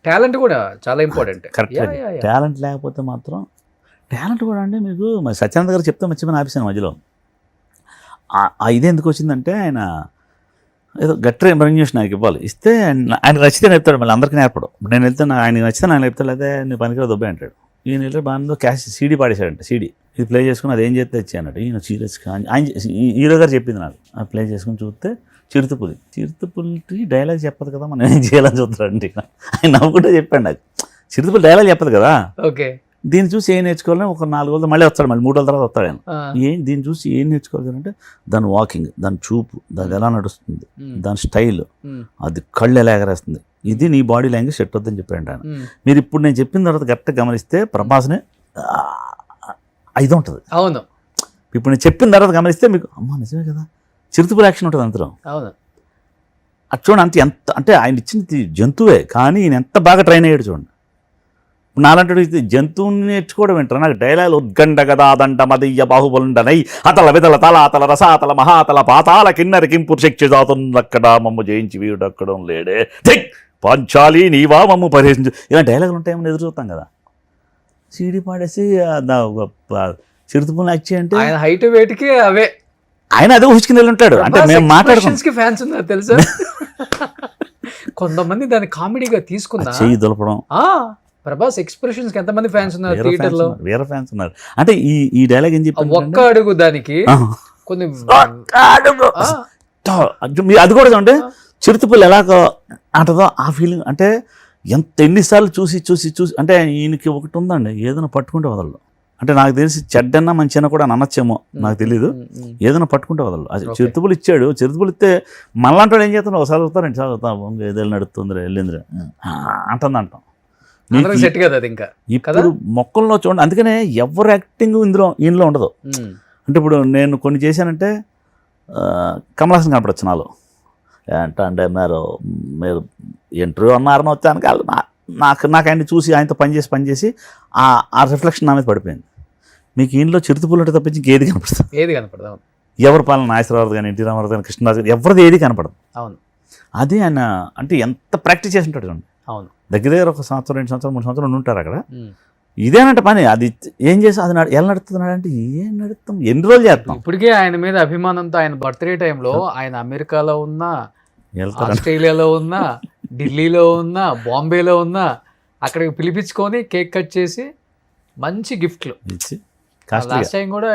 టాలెంట్ కూడా చాలా ఇంపార్టెంట్. కరెక్ట్, టాలెంట్ లేకపోతే మాత్రం, టాలెంట్ కూడా అంటే మీకు మరి సత్యానంద గారు చెప్తే మర్చిపోయిన ఆఫీసాను మధ్యలో. ఇదే ఎందుకు వచ్చిందంటే, ఆయన ఏదో గట్టి రెమ్యూనరేషన్ నాకు ఇవ్వాలి, ఇస్తే ఆయన నచ్చితే నేర్పుతాడు, మళ్ళీ అందరికీ నేర్పడు. నేను వెళ్తే ఆయన నచ్చితే నాకు నేర్పుతాడు, అదే నీ పనికి దొబ్బే అంటాడు. ఈయన వెళ్ళి బాగా క్యాష్ సీడీ పాడేశాడంట, సీడీ ఇది ప్లే చేసుకుని అది ఏం చేస్తే వచ్చి అన్నాడు. ఈయన సీరియస్గా ఆయన హీరో గారు చెప్పింది నాకు, అది ప్లే చేసుకుని చూస్తే చిరుతపులికి డైలాగ్ చెప్పదు కదా, మనం ఏం చేయాలని చూస్తాడండి. ఆయన నవ్వుకుంటే చెప్పాడు నాకు, చిరుతపులి డైలాగ్ చెప్పదు కదా. ఓకే, దీన్ని చూసి ఏం నేర్చుకోవాలని ఒక 4 రోజులు మళ్ళీ వస్తాడు, మళ్ళీ 3 రోజుల తర్వాత వస్తాడు ఆయన. దీన్ని చూసి ఏం నేర్చుకోవాలి అంటే, దాని వాకింగ్, దాని చూపు, దాని ఎలా నడుస్తుంది, దాని స్టైల్, అది కళ్ళు ఎలా ఎగరేస్తుంది, ఇది నీ బాడీ లాంగ్వేజ్ సెట్ అవుతుందని చెప్పాడు ఆయన. మీరు ఇప్పుడు నేను చెప్పిన తర్వాత కరెక్ట్గా గమనిస్తే ప్రభాస్ని 5 ఉంటుంది. అవును, ఇప్పుడు నేను చెప్పిన తర్వాత గమనిస్తే మీకు అమ్మ నిజమే కదా, చిరుతపులి యాక్షన్ ఉంటుంది అంతలో. అవును, అది చూడండి, ఎంత అంటే ఆయన ఇచ్చింది జంతువే, కానీ ఈయన ఎంత బాగా ట్రైన్ అయ్యాడు చూడండి. నాలంటే జంతువుని నేర్చుకోవడం ఏంటారు, నాకు డైలాగ్ ఉద్గండ గదా దండ మదయ్య బాహుబలుండనై అతల విదల తల అతల రసాతల మహాతల పాతాల కిన్నరి కింపురు శక్తి దాతున్నక్కడ మమ్ము జయించి వీడక్కడం లేడే పంచాలి నీవా మమ్ము పరిహరించు, ఇలా డైలాగులు ఉంటాయేమని ఎదురు చూస్తాం కదా. సీడీ పాడేసి చిరుతపుల్ని యాక్ట్ చేయంటే ఆయన హైట్ వెయిట్కి అవే, ఆయన అదే ఊహించుకుని వెళ్ళి ఉంటాడు. అంటే మేము మాట్లాడుకున్నాం, ఫ్యాన్స్ ఉన్నారు తెలుసా, కొంతమంది దాన్ని కామెడీగా తీసుకున్నా, చెయ్యి దులపడం. ప్రభాస్ ఎక్స్ప్రెషన్స్ ఎంతమంది ఫ్యాన్స్ ఉన్నారు థియేటర్ లో, వేరే ఫ్యాన్స్ ఉన్నారు. అంటే ఈ డైలాగ్ ఏం చెప్పి ఒక్క అడుగు దానికి కొన్ని అది కూడా అంటే చిరుతపుల్లి ఎలాగో అంటదో ఆ ఫీలింగ్, అంటే ఎన్నిసార్లు చూసి అంటే ఈయనకి ఒకటి ఉందండి, ఏదైనా పట్టుకుంటే వదలదు. అంటే నాకు తెలిసి చెడ్డన్నా మంచినా కూడా అనొచ్చేమో నాకు తెలీదు, ఏదైనా పట్టుకుంటే వదలదు. అది చిరుతపుల్లి ఇచ్చాడు, చిరుతపుల్లి ఇస్తే మళ్ళంటాడు ఏం చేస్తాడు, ఒకసారి చదువుతారు 2 సార్లు చదువుతాం, ఏదైనా నడుస్తుంది వెళ్ళిందిరా అంటాం. ఇప్పుడు మొక్కల్లో చూడండి, అందుకనే ఎవరు యాక్టింగ్ ఈయనలో ఉండదు. అంటే ఇప్పుడు నేను కొన్ని చేశానంటే కమల్ హాసన్ కనపడచ్చు నాలో, ఏంటంటే మీరు ఇంటర్వ్యూ అన్నారని వచ్చాను, నాకు ఆయన చూసి ఆయనతో పనిచేసి ఆ రిఫ్లెక్షన్ నా మీద పడిపోయింది. మీకు ఈయనలో చిరుతపుల్లి ఉంటే తప్పించి ఏది కనపడదు, ఎవరి పాలన నాగేశ్వరరావు కానీ ఎన్టీ రామారావు కానీ కృష్ణరాజు కానీ ఎవరిది ఏది కనపడదు. అవును, అదే ఆయన అంటే ఎంత ప్రాక్టీస్ చేసి ఉంటాడు చూడండి. అవును, దగ్గర 1 సంవత్సరం 2 సంవత్సరం 3 సంవత్సరాలు ఉంటారు అక్కడ. ఇదేనంటే పని, అది ఏం చేసి అది ఎలా నడుస్తున్నాడు అంటే, ఏం నడుస్తాం, ఎన్ని రోజులు చేస్తాం. ఇప్పటికే ఆయన మీద అభిమానంతో ఆయన బర్త్డే టైంలో ఆయన అమెరికాలో ఉన్నా, ఆస్ట్రేలియాలో ఉన్నా, ఢిల్లీలో ఉన్నా, బాంబేలో ఉన్నా, అక్కడికి పిలిపించుకొని కేక్ కట్ చేసి మంచి గిఫ్ట్లు ఇచ్చి, లాస్ట్ టైం కూడా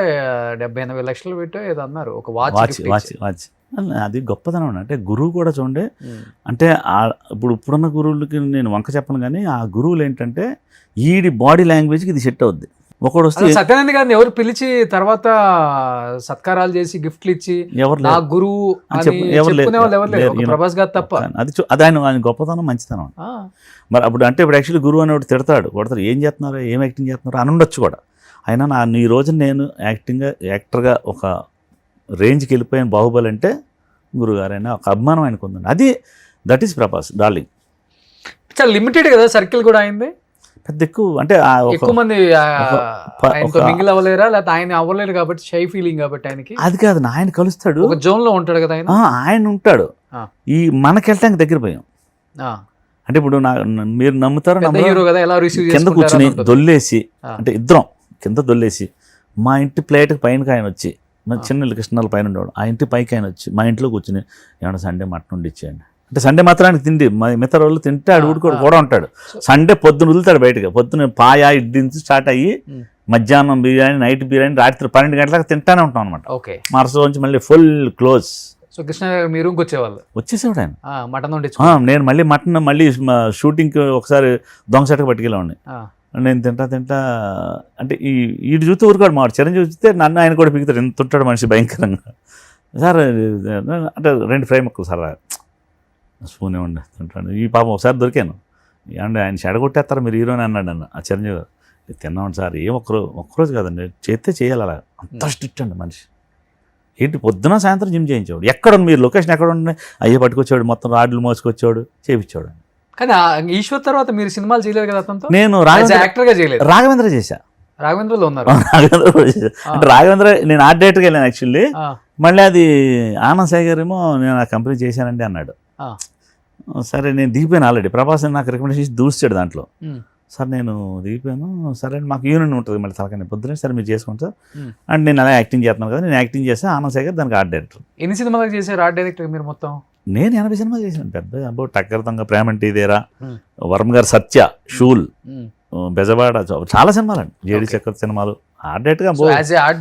70-80 లక్షలు పెట్టో ఏదో అన్నారు, ఒక వాచ్. అది గొప్పదనం. అంటే గురువు కూడా చూడండి, అంటే ఇప్పుడున్న గురువులకి నేను వంక చెప్పను, కానీ ఆ గురువులు ఏంటంటే ఈడి బాడీ లాంగ్వేజ్కి ఇది సెట్ అవుద్ది. ఒకడు వస్తే సత్యానంద గారిని ఎవరు పిలిచి తర్వాత సత్కారాలు చేసి గిఫ్ట్లు ఇచ్చి నా గురువు ప్రభాస్ గారు తప్ప, అది ఆయన గొప్పతనం మంచితనం. మరి అప్పుడు అంటే ఇప్పుడు యాక్చువల్లీ గురువు అనేవాడు తిడతాడు, కొడతారు, ఏం చేస్తున్నారు, ఏం యాక్టింగ్ చేస్తున్నారు అని ఉండొచ్చు కూడా. అయినా ఈ రోజు నేను యాక్టర్గా ఒక రేంజ్కి వెళ్ళిపోయాను బాహుబలి అంటే గురుగారైనా ఒక అభిమానం ఆయనకు ఉందండి. అది దట్ ఈస్ ప్రభాస్ డార్లింగ్. చాలా లిమిటెడ్ కదా సర్కిల్ కూడా అయింది. పెద్ద ఎక్కువ అంటే ఎక్కువ మంది ఆయనతో ఒక- మింగిల్ అవ్వలేరా, లేకపోతే ఆయన అవ్వలేరు కాబట్టి షై ఫీలింగ్ కాబట్టి ఆయనకి అది కాదు నా ఆయన కలుస్తాడు, ఒక జోన్ లో ఉంటాడు కదా ఆయన. ఆయన ఉంటాడు. ఆ. ఈ మనకెళ్ళటానికి దగ్గర పోయాం. ఆ. అంటే ఇప్పుడు మీరు నమ్ముతారో పెద్ద నమ్మరో, హీరో కదా, ఎలా రిసీవ్ కింద కూర్చుని దొల్లేసి, ఆ. అంటే ఇద్దరం కింద దొల్లేసి, మా ఇంటి ప్లేట్కి పైనకి ఆయన వచ్చి, మా చిన్న ఇల్లు కృష్ణాల పైన ఉండేవాడు, ఆ ఇంటి పైకి ఆయన వచ్చి మా ఇంట్లో కూర్చుని ఏమన్నా సండే మటన్ వండి ఇచ్చేయండి అంటే, సండే మాత్రానికి తిండి మిగతా రోజులు తింటే ఆడు కూడా ఉంటాడు. సండే పొద్దున వదులుతాడు బయటకు, పొద్దున పాయ ఇడ్లీ నుంచి స్టార్ట్ అయ్యి మధ్యాహ్నం బిర్యానీ, నైట్ బిర్యానీ, రాత్రి 12 గంటలకు తింటానే ఉంటాం అనమాట. ఓకే. మరుసటి నుంచి మళ్ళీ ఫుల్ క్లోజ్. సో కృష్ణ గారు మీ రూమ్కి వచ్చేవాళ్ళు, వచ్చేసేవాడు ఆయన. మటన్ వండి నేను మళ్ళీ మటన్ మళ్ళీ షూటింగ్కి ఒకసారి దొంగసెట్కి పట్టుకెళ్ళేవాడిని. నేను తింటా అంటే వీడు చూస్తే ఊరుకోడు, మా చిరంజీవి చూస్తే నన్ను ఆయన కూడా పిగుతాడు, ఎంత ఉంటాడు మనిషి భయంకరంగా. సార్ అంటే 2 ఫ్రై ముక్కలు సార్ స్పూన్ ఇవ్వండి తింటాడు. ఈ పాపం ఒకసారి దొరికాను, ఏమంటే ఆయన చెడగొట్టేస్తారు మీరు హీరోని అన్నాడు అన్న ఆ చిరంజీవి గారు. తిన్నామండి సార్, ఒక్కరోజు కాదండి, చేస్తే చేయాలి, అలా అంత స్ట్రిక్ట్ అండి మనిషి. ఏంటి పొద్దున సాయంత్రం జిమ్ చేయించేవాడు, ఎక్కడ మీరు లొకేషన్ ఎక్కడ ఉండే అయ్యే పట్టుకొచ్చాడు, మొత్తం రాడ్లు మోసుకొచ్చాడు, చేయించాడు. కానీ ఈశ్వర్ తర్వాత మీరు సినిమాలు చేయలేదు కదా అతనితో? నేను యాక్టర్ గా చేయలేదు, రాఘవేంద్ర చేశా. రాఘవేంద్రలో ఉన్నారు. రాఘవేంద్ర కూడా చేశా. అంటే రాఘవేంద్ర నేను ఆర్ట్ డైరెక్టర్కి వెళ్ళాను యాక్చువల్లీ. మళ్ళీ అది ఆనంద్ సాయి గారు ఏమో నేను ఆ కంపెనీ చేశానండి అన్నాడు. సరే నేను దిగిపోయాను ఆల్రెడీ, ప్రభాస్ నాకు రికమెండేషన్ చేసి దూర్చాడు దాంట్లో. సార్ నేను దిగిపోయాను, సరే మాకు యూనియన్ ఉంటుంది మళ్ళీ తలకని పొద్దునే, సరే మీరు చేసుకోండి సార్ అంటే, నేను అలా యాక్టింగ్ చేస్తున్నాను కదా, నేను యాక్టింగ్ చేస్తే ఆనంద్ సాయి గారు దానికి ఆర్ట్ డైరెక్టర్. ఎన్ని సినిమాలకు చేశారు ఆర్ట్ డైరెక్టర్ మీరు మొత్తం? నేను 80 సినిమాలు చేశాను, పెద్ద అబ్బో, టక్కరతంగా, ప్రేమంటి దేరా, వరం గారు సత్య, షూల్, బెజవాడ, చాలా సినిమాలు అండి, జేడి చక్రవర్తి సినిమాలు. ఆర్ట్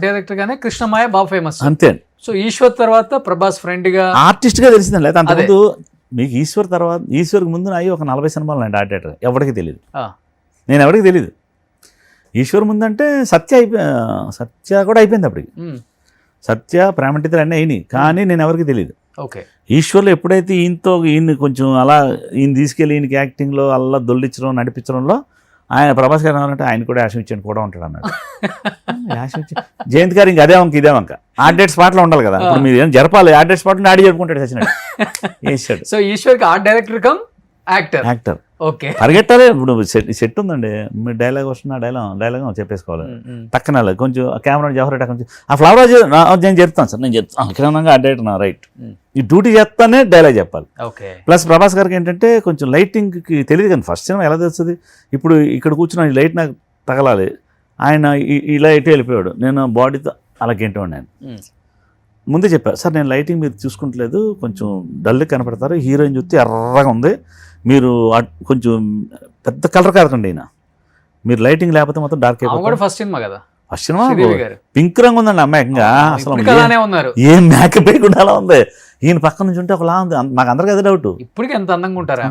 డైరెక్టర్ గానే కృష్ణమాయ బాగా ఫేమస్ అంతే. సో ఈశ్వర్ తర్వాత ప్రభాస్ ఫ్రెండ్ గా, ఆర్టిస్ట్ గా తెలిసిందండి. లేదా అంతకుముందు మీకు ఈశ్వర్ తర్వాత, ఈశ్వర్కి ముందు నాయి ఒక 40 సినిమాలు అండి ఆర్ట్ డైరెక్టర్, ఎవరికి తెలియదు, నేను ఎవరికి తెలియదు. ఈశ్వర్ ముందంటే సత్య కూడా అయిపోయింది అప్పటికి, సత్య ప్రేమంటిద్దరు అన్నీ అయినాయి, కానీ నేను ఎవరికి తెలియదు. ఓకే. ఈశ్వర్లో ఎప్పుడైతే ఈయన్ని కొంచెం అలా ఈయన తీసుకెళ్ళి ఈయనకి యాక్టింగ్లో అలా దొల్లించడం నడిపించడంలో ఆయన ప్రభాస్ గారు ఏమన్నారంటే ఆయన కూడా యాక్షన్ ఇచ్చాను కూడా ఉంటాడు అన్నాడు. యాక్షన్ ఇచ్చి జయంత్ గారు ఇంక అదే వంక ఇదే వంక ఆర్ట్ డేట్ స్పాట్లో ఉండాలి కదా, ఇప్పుడు మీరు ఏం జరపాలి, ఆర్ట్ డేట్ స్పాట్ ఆడి జరుపుకుంటాడు సచిన్ వేసాడు. సో ఈశ్వర్కి art director cum actor. Okay. పరిగెట్టాలి. ఇప్పుడు సెట్ ఉందండి, మీరు డైలాగ్ వస్తున్న డైలాగ్ చెప్పేసుకోవాలి పక్కన, కొంచెం కెమెరా జవహర్ కొంచెం ఆ ఫ్లవర్ నేను చెప్తాను సార్, నేను చెప్తాను కిరణంగా అడ్డేట్ నా రైట్, ఈ డ్యూటీ చేస్తానే డైలాగ్ చెప్పాలి. ప్లస్ ప్రభాస్ గారికి ఏంటంటే కొంచెం లైటింగ్కి తెలియదు కానీ ఫస్ట్ సినిమా ఎలా తెలుస్తుంది, ఇప్పుడు ఇక్కడ కూర్చున్న ఈ లైట్ నాకు తగలాలి, ఆయన ఇలా ఇటు వెళ్ళిపోయాడు, నేను బాడీతో అలా గెంటేవాడిని. ఆయన ముందే చెప్పారు, సార్ నేను లైటింగ్ మీరు చూసుకుంటలేదు, కొంచెం డల్ కనపడతారు, హీరోయిన్ చూస్తే ఎర్రగా ఉంది, మీరు కొంచెం పెద్ద కలర్ కాదండి అయినా, మీరు లైటింగ్ లేకపోతే మొత్తం డార్క్ అయిపోతుంది. ఫస్ట్ సినిమా కదా, ఫస్ట్ సినిమా పింక్ రంగు ఉందండి అమ్మాయిగా, అసలు ఏం మేకప్ వేయకుండా అలా ఉంది, ఈయన పక్క నుంచి ఉంటే ఒకలా ఉంది, నాకు అందరికీ అదే డౌట్. ఇప్పటికి ఎంత అందంగా ఉంటారు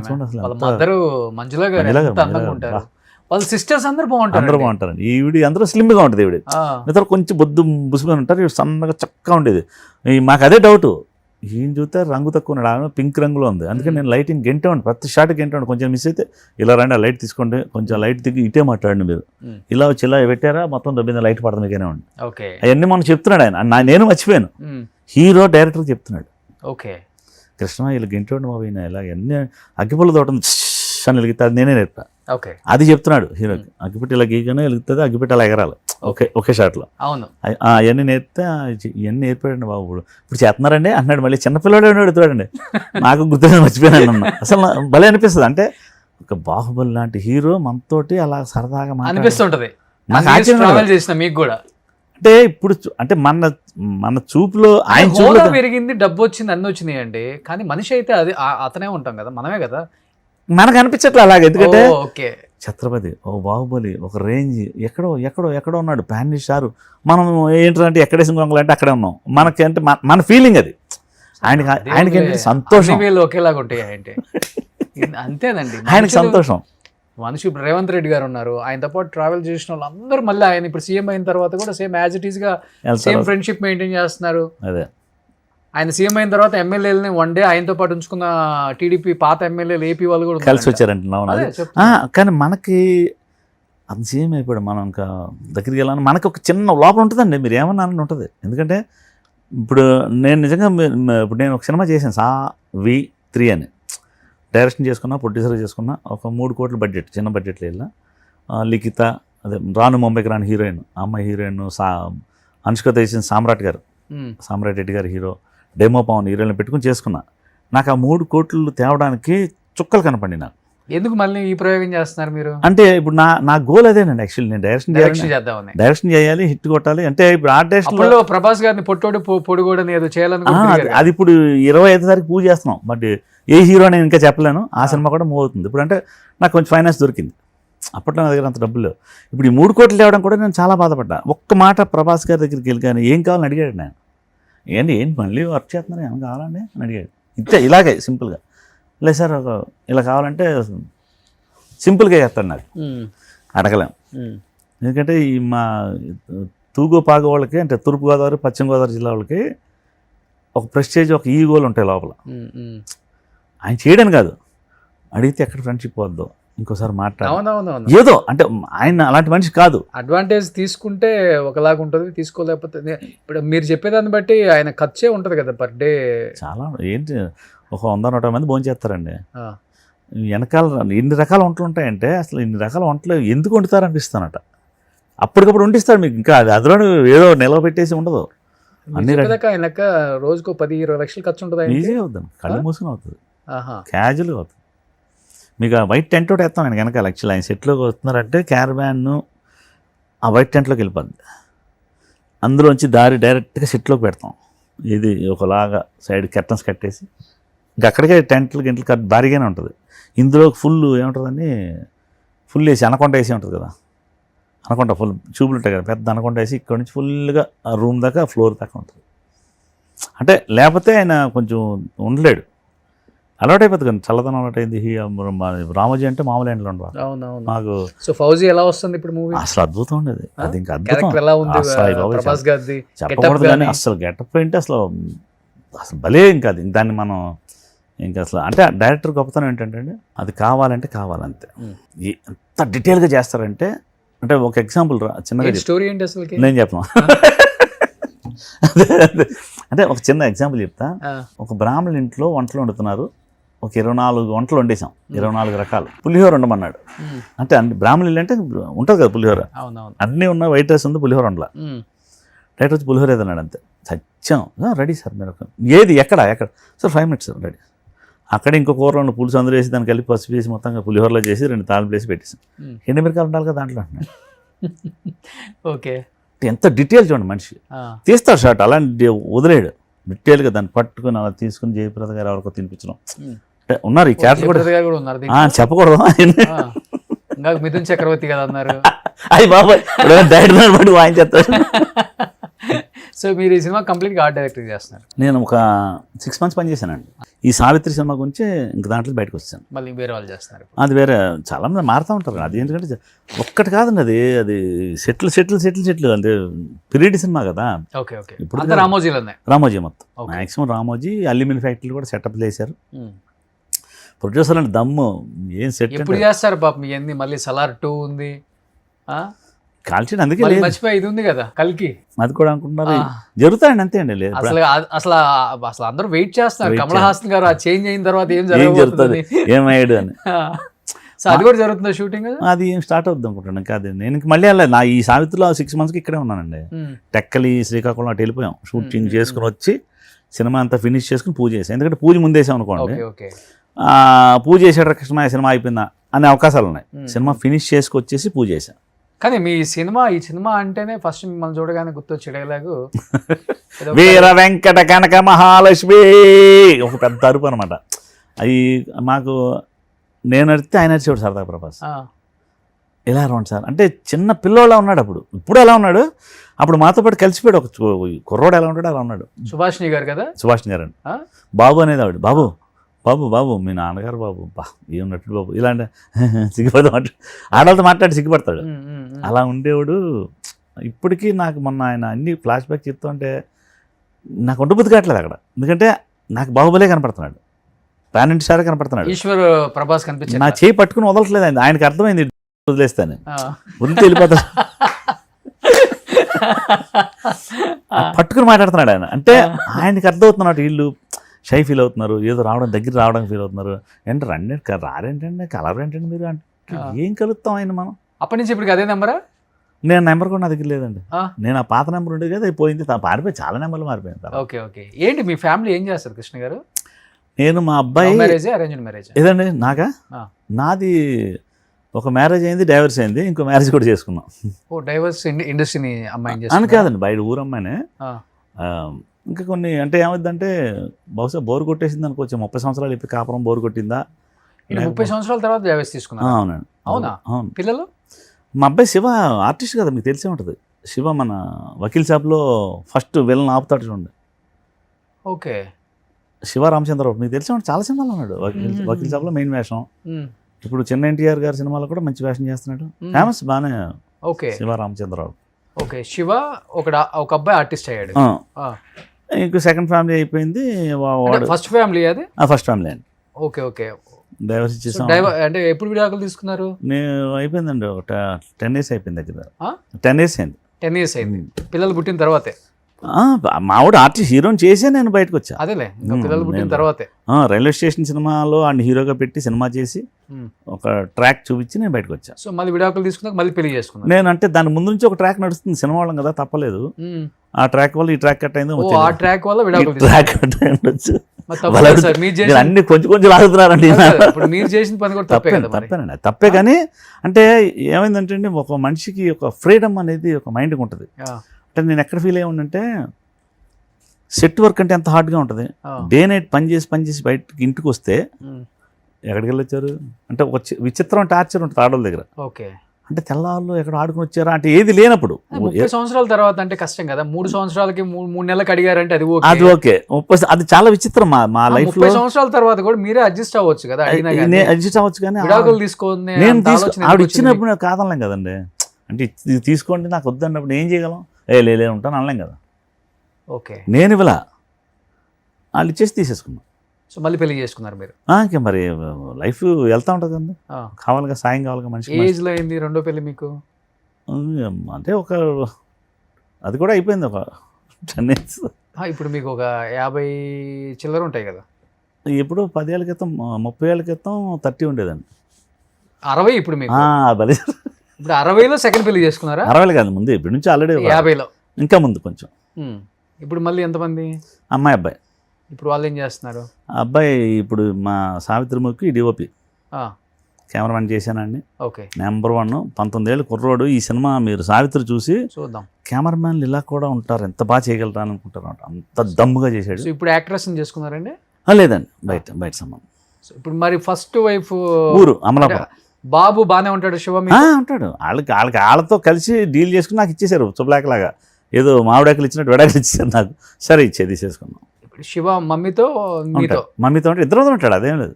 అందరూ, మంజులా గారు అందంగా ఉంటారు, వాళ్ళ సిస్టర్స్ అందరూ బాగుంటారండి. ఈవిడి అందరూ స్లిమ్గా ఉంటుంది, ఈవిడ ఇతర కొంచెం బొద్దు బుసుకొని ఉంటారు, ఇవి సన్నగా చక్కగా ఉండేది. మాకు అదే డౌట్, ఈయన చూస్తే రంగు తక్కువ ఉన్నాడు, ఆమె పింక్ రంగులో ఉంది, అందుకని నేను లైటింగ్ గెంటేవాడి, ప్రతి షాట్ గెంటేవాడి, కొంచెం మిస్ అయితే ఇలా రండి ఆ లైట్ తీసుకోండి, కొంచెం లైట్ దిగి ఇటే మాట్లాడండి, మీరు ఇలా వచ్చి ఇలా పెట్టారా మొత్తం దబ్బింద లైట్ పడుతుంది మీకేనే ఉండి, అవన్నీ మనం చెప్తున్నాడు ఆయన, నేను మర్చిపోయాను, హీరో డైరెక్టర్ చెప్తున్నాడు. ఓకే. కృష్ణ ఇలా గెంటేవాడు మా పోయినా ఇలా ఎన్ని అగ్గిపుల్ల తోట అని వెలిగితే నేనే నేర్పా, అది చెప్తున్నాడు హీరోకి, అగ్గిపెట్టి ఇలా గీగానే వెలుగుతుంది, అగ్గిపెట్టి అలా ఎగరాలి ఒకే షాట్లో. అవును, అవన్నీ నేర్పితే ఇవన్నీ నేర్పాడండి బాబు, ఇప్పుడు చేస్తున్నారండి అన్నాడు, మళ్ళీ చిన్నపిల్లడే అడుగుతాడండి, నాకు గుర్తుగా మర్చిపోయాను అన్న, అసలు భలే అనిపిస్తుంది, అంటే ఒక బాహుబలి లాంటి హీరో మనతోటి అలా సరదాగా అనిపిస్తుంటది. మీకు కూడా అంటే ఇప్పుడు అంటే మన చూపులో ఆయన చూపులో పెరిగింది, డబ్బు వచ్చింది, అన్ని వచ్చినాయి అండి, కానీ మనిషి అయితే అది అతనే ఉంటాం కదా, మనమే కదా, మనకు అనిపించట్లే అలాగే, ఎందుకంటే ఛత్రపతి, ఓ బాహుబలి, ఒక రేంజ్ ఎక్కడో ఉన్నాడు, ప్యాన్ స్టార్, మనం ఏంటంటే ఎక్కడేసిన గొంగలు అంటే అక్కడే ఉన్నాం, మనకి అంటే మన ఫీలింగ్ అది, ఆయనకి సంతోషం ఒకేలాగా ఉంటాయి అంటే అంతేనండి, ఆయనకి సంతోషం. మనిషి రేవంత్ రెడ్డి గారు ఉన్నారు, ఆయనతో పాటు ట్రావెల్ చేసిన వాళ్ళు అందరూ మళ్ళీ ఆయన ఇప్పుడు సీఎం అయిన తర్వాత కూడా సేమ్ యాజ్ ఇట్ ఈస్ గా సేమ్ ఫ్రెండ్షిప్ మెయింటైన్ చేస్తున్నారు. అదే ఆయన సీఎం అయిన తర్వాత ఎమ్మెల్యేలని వన్ డే ఆయనతో పాటు ఉంచుకున్న టీడీపీ పాత ఎమ్మెల్యేలు ఏపీ వాళ్ళు కూడా కలిసి వచ్చారంటే, కానీ మనకి అది సీఎం అయిపోయాడు, మనం ఇంకా దగ్గరికి వెళ్ళాలని మనకి ఒక చిన్న లోపల ఉంటుందండి, మీరు ఏమన్నారని ఉంటుంది, ఎందుకంటే ఇప్పుడు నేను నిజంగా ఇప్పుడు నేను ఒక సినిమా చేశాను V3 అని, డైరెక్షన్ చేసుకున్నా, ప్రొడ్యూసర్ చేసుకున్నా, ఒక 3 కోట్ల బడ్జెట్, చిన్న బడ్జెట్లో వెళ్ళా, లిఖిత, అదే రాను ముంబైకి రాని హీరోయిన్, అమ్మాయి హీరోయిన్ అనుష్కతో చేసిన సామ్రాట్ గారు, సామ్రాట్ రెడ్డి గారు హీరో, డెమో పవన్ హీరోయిన్ పెట్టుకుని చేసుకున్నా. నాకు ఆ 3 కోట్లు తేవడానికి చుక్కలు కనపడి నాకు. ఎందుకు మళ్ళీ ఈ ప్రయోగం చేస్తున్నారు మీరు? అంటే ఇప్పుడు నా గోల్ అదేనండి యాక్చువల్లీ. నేను డైరెక్షన్ చేయాలి, హిట్ కొట్టాలి. అంటే ఇప్పుడు ఆర్టిస్ట్ ప్రభాస్ గారిని పొట్టోడు పొడుగోడని ఏదో చేయాలని అది ఇప్పుడు 25 తారీఖు పూజ చేస్తున్నాం. బట్ ఏ హీరో నేను ఇంకా చెప్పలేను. ఆ సినిమా కూడా మూవ్ అవుతుంది. ఇప్పుడు అంటే నాకు కొంచెం ఫైనాన్స్ దొరికింది. అప్పట్లో నా దగ్గర అంత డబ్బులు లేవు. ఇప్పుడు ఈ 3 కోట్లు తేవడం కూడా నేను చాలా బాధపడ్డా. ఒక్క మాట ప్రభాస్ గారి దగ్గరికి వెళ్ళి కానీ ఏం కావాలని అడిగాడు. నేను ఏంటి మళ్ళీ వర్క్ చేస్తున్నారు, ఏమైనా కావాలండి అని అడిగాడు. ఇంతే, ఇలాగే సింపుల్గా. లేదు సార్ ఇలా కావాలంటే సింపుల్గా చేస్తాడు. నాకు అడగలేం. ఎందుకంటే ఈ మా తూగో పాగో వాళ్ళకి, అంటే తూర్పుగోదావరి పశ్చిమ గోదావరి జిల్లా వాళ్ళకి ఒక ప్రెస్టేజ్, ఒక ఈగోలు ఉంటాయి లోపల. ఆయన చేయడం కాదు, అడిగితే ఎక్కడ ఫ్రెండ్షిప్ వద్దు, ఇంకోసారి మాట్లాడు ఏదో. అంటే ఆయన అలాంటి మనిషి కాదు. అడ్వాంటేజ్ తీసుకుంటే ఒకలాగా ఉంటుంది, తీసుకోలేకపోతే ఇప్పుడు మీరు చెప్పేదాన్ని బట్టి ఆయన ఖర్చే ఉంటుంది కదా పర్ డే. చాలా ఏంటి, ఒక 100-100 మంది భోజనం చేస్తారండి. వెనకాల ఎన్ని రకాల వంటలు ఉంటాయంటే అసలు ఇన్ని రకాల వంటలు ఎందుకు వండుతారు అనిపిస్తానట. అప్పటికప్పుడు వండిస్తాడు మీకు. ఇంకా అది అందులో ఏదో నిలవ పెట్టేసి ఉండదు. అన్ని లెక్క రోజుకు 10-20 లక్షలు ఖర్చు ఉంటుంది. ఈజీ అవుతుంది, కళ్ళు మూసుకుని అవుతుంది, క్యాజువల్గా అవుతుంది. మీకు ఆ వైట్ టెంట్ ఒకటి వేస్తాం ఆయన వెనకాల. యాక్చువల్లీ ఆయన సెట్లోకి వస్తున్నారంటే క్యారవాన్ ఆ వైట్ టెంట్లోకి వెళ్ళిపోద్ది. అందులోంచి దారి డైరెక్ట్గా సెట్లోకి పెడతాం. ఇది ఒకలాగా సైడ్ కర్టన్స్ కట్టేసి ఇంకా అక్కడికే టెంట్లు భారీగానే ఉంటుంది. ఇందులో ఫుల్ ఏముంటుందని ఫుల్ వేసి అనకొండ వేసి ఉంటుంది కదా, అనకొండ ఫుల్ ట్యూబ్లు ఉంటాయి కదా, పెద్ద అనకొండ వేసి ఇక్కడ నుంచి ఫుల్గా ఆ రూమ్ దాకా ఫ్లోర్ దాకా ఉంటుంది. అంటే లేకపోతే ఆయన కొంచెం ఉండలేడు, అలవాటు అయిపోతుంది కదా, చల్లదనం అలవాటు అయింది. రామోజీ అంటే మామూలు ఎండలో ఉండవు నాకు. సో ఫౌజీ ఎలా వస్తుంది ఇప్పుడు మూవీ? అసలు అద్భుతం ఉండేది. అది ఇంకా అద్భుతం చెప్పకూడదు కానీ అసలు గెటప్ ఏంటి అసలు భలే. ఇంకా అది దాన్ని మనం ఇంకా అసలు అంటే డైరెక్టర్ గొప్పతనం ఏంటంటే అది కావాలంటే కావాలంతే. ఎంత డీటెయిల్గా చేస్తారంటే, అంటే ఒక ఎగ్జాంపుల్ చిన్నగా స్టోరీ ఏంటి అసలు నేను చెప్పను. అంటే ఒక చిన్న ఎగ్జాంపుల్ చెప్తా. ఒక బ్రాహ్మణుల ఇంట్లో వంటలు వండుతున్నారు. ఒక 24 వంటలు వండేసాం, 24 రకాలు. పులిహోర ఉండమన్నాడు. అంటే అన్ని బ్రాహ్మణులు ఇల్లు అంటే ఉంటుంది కదా పులిహోర, అన్నీ ఉన్న వైట్ రైస్ ఉంది, పులిహోర ఉండలా. డైరెక్ట్ వచ్చి పులిహోర ఏదన్నాడు అంతే. సత్యం రెడీ సార్ మీరు. ఏది ఎక్కడ సార్ 5 minutes సార్ రెడీ. అక్కడ ఇంకో కూరలో పులుసు అందరూ వేసి దాన్ని కలిపి పసుపు వేసి మొత్తంగా పులిహోరలో చేసి 2 తాళింపులు వేసి పెట్టేసాం. ఎండుమిరకాయలు ఉండాలి కదా దాంట్లో అంటున్నాడు. ఓకే, ఎంత డీటెయిల్ చూడండి మనిషి. తీస్తాడు షాట్, అలాంటి వదిలేడు. డీటెయిల్గా దాన్ని పట్టుకుని అలా తీసుకుని జయప్రద గారు ఎవరికో తినిపించడం. అంటే ఉన్నారు ఈ క్యారెక్టర్ కూడా చెప్పకూడదు. మిథున్ చక్రవర్తి కదా అన్నారు. అది బాబాయ్ డైరెక్టర్ బట్టి వాయించేస్తాడు. సో మీరు ఈ సినిమా కంప్లీట్గా ఆర్ట్ డైరెక్టర్ చేస్తున్నారు. నేను ఒక 6 months పనిచేశానండి. ఈ సావిత్రి సినిమా గురించి ఇంక దాంట్లో బయటకు వచ్చాను. మళ్ళీ వేరే వాళ్ళు చేస్తున్నారు. అది వేరే చాలా మంది మారుతూ ఉంటారు. అది ఎందుకంటే ఒక్కటి కాదండి, అది సెట్లు అంటే పీరియడ్ సినిమా కదా. ఇప్పుడు రామోజీ మొత్తం మ్యాక్సిమం రామోజీ. అల్యూమినియం ఫ్యాక్టరీలు కూడా సెటప్లు వేశారు. ప్రొడ్యూసర్ అంటే దమ్ము ఏం సెట్ ఎప్పుడు చేస్తారు పాపం ఇవన్నీ. మళ్ళీ సలార్ 2 ఉంది కాల్చి, అందుకే మర్చిపోయి ఇది ఉంది కదా కల్కి, అది కూడా అనుకుంటున్నారు. జరుగుతాయండి అంతే అండి. లేదు అసలు అందరూ వెయిట్ చేస్తారు. కమల్ హాసన్ గారు ఆ చేంజ్ అయిన తర్వాత ఏం జరుగుతుంది, ఏమయ్యాడు అని. సో అది కూడా జరుగుతుంది షూటింగ్. అది ఏం స్టార్ట్ అవుతుంది అనుకుంటాను. ఇంకా అది నేను మళ్ళీ నా ఈ సావిత్రిలో 6 months ఇక్కడే ఉన్నానండి. టెక్కలి శ్రీకాకుళం అటు వెళ్ళిపోయాం. షూటింగ్ చేసుకుని వచ్చి సినిమా అంతా ఫినిష్ చేసుకుని పూజ చేసాం. ఎందుకంటే పూజ ముందేసాం అనుకోండి, పూజ చేసాడు కృష్ణ సినిమా అయిపోయిందా అనే అవకాశాలు ఉన్నాయి. సినిమా ఫినిష్ చేసుకొచ్చేసి పూజ చేశాను. కానీ ఈ సినిమా అంటేనే ఫస్ట్ మిమ్మల్ని చూడగానే గుర్తొచ్చే డైలాగు వీర వెంకట కనక మహాలక్ష్మి, ఒక పెద్ద అరుపు అనమాట. అది మాకు నేను అడిగితే ఆయన అడిచేవాడు సరదా ప్రభాస్. ఇలా రండి సార్ అంటే చిన్న పిల్లోళ్ళ ఉన్నాడు అప్పుడు. ఇప్పుడు ఎలా ఉన్నాడు, అప్పుడు మాతో పాటు కలిసిపోయాడు. ఒక కుర్రోడు ఎలా ఉంటాడు అలా ఉన్నాడు. సుభాష్ని గారు కదా, సుభాష్ని గారు అండి. బాబు అనేది ఆవిడ. బాబు బాబు బాబు మీ నాన్నగారు బాబు, బా ఏమున్నట్టు బాబు, ఇలాంటి సిగ్గుపడతాం అంటే ఆడవాళ్ళతో మాట్లాడి సిగ్గుపడతాడు. అలా ఉండేవాడు. ఇప్పటికీ నాకు మొన్న ఆయన అన్ని ఫ్లాష్ బ్యాక్ చెప్తుంటే నాకు ఉండబుద్ధి కావట్లేదు అక్కడ. ఎందుకంటే నాకు బాహుబలే కనపడుతున్నాడు, ప్యానెంట్ స్టార్ కనపడుతున్నాడు. ఈశ్వర్ ప్రభాస్ కనిపించింది. నా చేయి పట్టుకుని వదలట్లేదు ఆయన. ఆయనకి అర్థమైంది వదిలేస్తాను, వదిలితే వెళ్ళిపోతాడు. పట్టుకుని మాట్లాడుతున్నాడు ఆయన. అంటే ఆయనకి అర్థమవుతున్నాడు వీళ్ళు షై ఫీల్ అవుతున్నారు, ఏదో దగ్గర రావడానికి ఫీల్ అవుతున్నారు. అంటే రండి రారేంటండి, కలర్ ఏంటండి మీరు అంటే ఏం కలుస్తాం ఆయన మనం. అప్పటి నుంచి ఇప్పటికి అదే నెంబరా? నేను నెంబర్ కూడా నా దగ్గర లేదండి. నేను ఆ పాత నెంబర్ ఉండేది కదా, అది పోయింది. పారిపోయి చాలా నెంబర్లు మారిపోయింది. Okay okay. ఏంటి మీ ఫ్యామిలీ ఏం చేస్తారు కృష్ణ గారు? నేను మా అబ్బాయి మ్యారేజ్ అరేంజ్డ్ మ్యారేజ్? ఏదండి నాకా, నాది ఒక మ్యారేజ్ అయింది, డైవర్స్ అయింది, ఇంకో మ్యారేజ్ కూడా చేసుకున్నాం. ఓ డైవర్స్ ఇండస్ట్రీని అమ్మాయిని అని కాదండి, బయట ఊరు అమ్మాయినే. ఇంకా కొన్ని అంటే ఏమైందంటే బహుశా బోర్ కొట్టేసింది అనుకోవచ్చు. 30 సంవత్సరాలు ఇప్పుడు కాపురం బోర్ కొట్టిందా. 30 సంవత్సరాల తర్వాత డైవర్స్ తీసుకున్నా? అవునండి. అవునా? అవును. పిల్లలు? మా అబ్బాయి శివ ఆర్టిస్ట్ కదా, మీకు తెలిసే ఉంటుంది. శివ మన వకీల్ షాప్లో ఫస్ట్ విలన్ ఆపుతాడు చూడండి. ఓకే. శివ రామచంద్రరావు మీకు తెలిసే ఉంటుంది, చాలా సినిమాలు ఉన్నాడు. వకీల్ షాప్లో మెయిన్ వేషం. ఇప్పుడు చిన్న ఎన్టీఆర్ గారి సినిమాలో కూడా మంచి వేషం చేస్తున్నాడు. ఫేమస్ బాగానే. ఓకే. శివ రామచంద్రరావు. ఓకే. శివ ఒక అబ్బాయి ఆర్టిస్ట్ అయ్యాడు. ఇంకో సెకండ్ ఫ్యామిలీ అయిపోయింది. ఫస్ట్ ఫ్యామిలీ అది? ఫస్ట్ ఫ్యామిలీ అండి. Okay okay. డైవర్స్ ఇచ్చేసాం. అంటే ఎప్పుడు విడాకులు తీసుకున్నారు? నేను అయిపోయిందండి, ఒక 10 years అయిపోయింది దగ్గర. 10 years అయింది. 10 years అయింది. పిల్లలు పుట్టిన తర్వాతే? మావాడు ఆర్టిస్ట్ హీరోని చేసే నేను బయటకు వచ్చా. అదేలే, పిల్లలు పుట్టిన తర్వాతే. రైల్వే స్టేషన్ సినిమాలో ఆయన హీరోగా పెట్టి సినిమా చేసి ఒక ట్రాక్ చూపించి నేను బయటకు వచ్చా. సో మళ్ళీ విడాకులు తీసుకున్నాక మళ్ళీ పెళ్లి చేసుకున్నాను. నేను అంటే దాని ముందు నుంచి ఒక ట్రాక్ నడుస్తుంది, సినిమా వాళ్ళం కదా, తప్పలేదు. ఆ ట్రాక్ వల్ల ఈ ట్రాక్ కట్ అయింది. ఆ ట్రాక్ వల్ల విడాకులు ట్రాక్ కట్ అయ్యొచ్చు. మీరు అన్ని కొంచెం కొంచెం లాగుతున్నారండి. మీరు చేసిన పని కూడా తప్పేనండి, తప్పే. కానీ అంటే ఏమైందంటే అండి, ఒక మనిషికి ఒక ఫ్రీడమ్ అనేది ఒక మైండ్కి ఉంటుంది. అంటే నేను ఎక్కడ ఫీల్ అయ్యి ఉండంటే, సెట్ వర్క్ అంటే ఎంత హార్డ్గా ఉంటుంది. డే నైట్ పని చేసి బయటకి ఇంటికి వస్తే ఎక్కడికి వెళ్ళొచ్చారు అంటే ఒక విచిత్రం టార్చర్ ఉంటుంది ఆడవాళ్ళ దగ్గర. ఓకే. అంటే తెల్లవాళ్ళు ఎక్కడ ఆడుకుని వచ్చారా అంటే ఏది లేనప్పుడు. 30 సంవత్సరాల తర్వాత అంటే కష్టం కదా. 3 సంవత్సరాలకి 3 నెలలకు అడిగారంటే అది ఓకే. అది చాలా విచిత్రం మా లైఫ్ లో. 30 సంవత్సరాల తర్వాత కూడా మీరే అడ్జస్ట్ అవ్వచ్చు కదా. అడ్జస్ట్ అవ్వచ్చు కానీ విడాకులు తీసుకోండి నేను ఆవిడ ఇచ్చినప్పుడు నాకు కాదనలేం కదండి. అంటే ఇది తీసుకోండి నాకు వద్దన్నప్పుడు ఏం చేయగలం? లే ఉంటాను అనలేం కదా. ఓకే. నేను ఇవ్వలా, వాళ్ళు ఇచ్చేసి తీసేసుకున్నాను. సో మళ్ళీ పెళ్లి చేసుకున్నారు మీరు? ఇంకా మరి లైఫ్ వెళ్తా ఉంటుంది కదండి, కావాలిగా, సాయం కావాలిగా మనిషి. ఏజ్లో అయింది రెండో పెళ్లి మీకు? అంటే ఒక అది కూడా అయిపోయింది, ఒక 10 years. ఇప్పుడు మీకు ఒక 50 చిల్లర ఉంటాయి కదా. ఇప్పుడు 10 ఏళ్ళ క్రితం 30 ఏళ్ళ క్రితం 30 ఉండేదండి. 60 ఇప్పుడు మీకు? భలే. ఇప్పుడు 60లో సెకండ్ పెళ్లి చేసుకున్నారా? 60 కాదు, ముందు ఇప్పటి నుంచి ఆల్రెడీ 50లో ఇంకా ముందు కొంచెం. ఇప్పుడు మళ్ళీ ఎంతమంది? అమ్మాయి అబ్బాయి. ఇప్పుడు వాళ్ళు ఏం చేస్తున్నారు? అబ్బాయి ఇప్పుడు మా సావిత్రిముఖి డిఓపి కెమెరామెన్ చేశానండి. ఓకే. నెంబర్ 1. 19 ఏళ్ళు కుర్రోడు. ఈ సినిమా మీరు సావిత్రి చూసి చూద్దాం, కెమెరామెన్లు ఇలా కూడా ఉంటారు, ఎంత బాగా చేయగలరా అని అనుకుంటారు. అంత దమ్ముగా చేశాడు. ఇప్పుడు యాక్ట్రెస్ చేసుకున్నారండి? లేదండి, బయట సంబంధం. ఇప్పుడు మరి ఫస్ట్ వైఫ్ ఊరు అమలాపురం. బాబు బాగానే ఉంటాడు? శివ ఉంటాడు. వాళ్ళతో కలిసి డీల్ చేసుకుని నాకు ఇచ్చేసారు. చుబ్లాక్ లాగా ఏదో మామిడాకులు ఇచ్చినట్టు విడాకులు ఇచ్చేసారు నాకు. సరే తీసేసుకున్నాం. శివ మమ్మీతో మమ్మీతో అంటే ఇద్దరు ఉంటాడు, అదేం లేదు.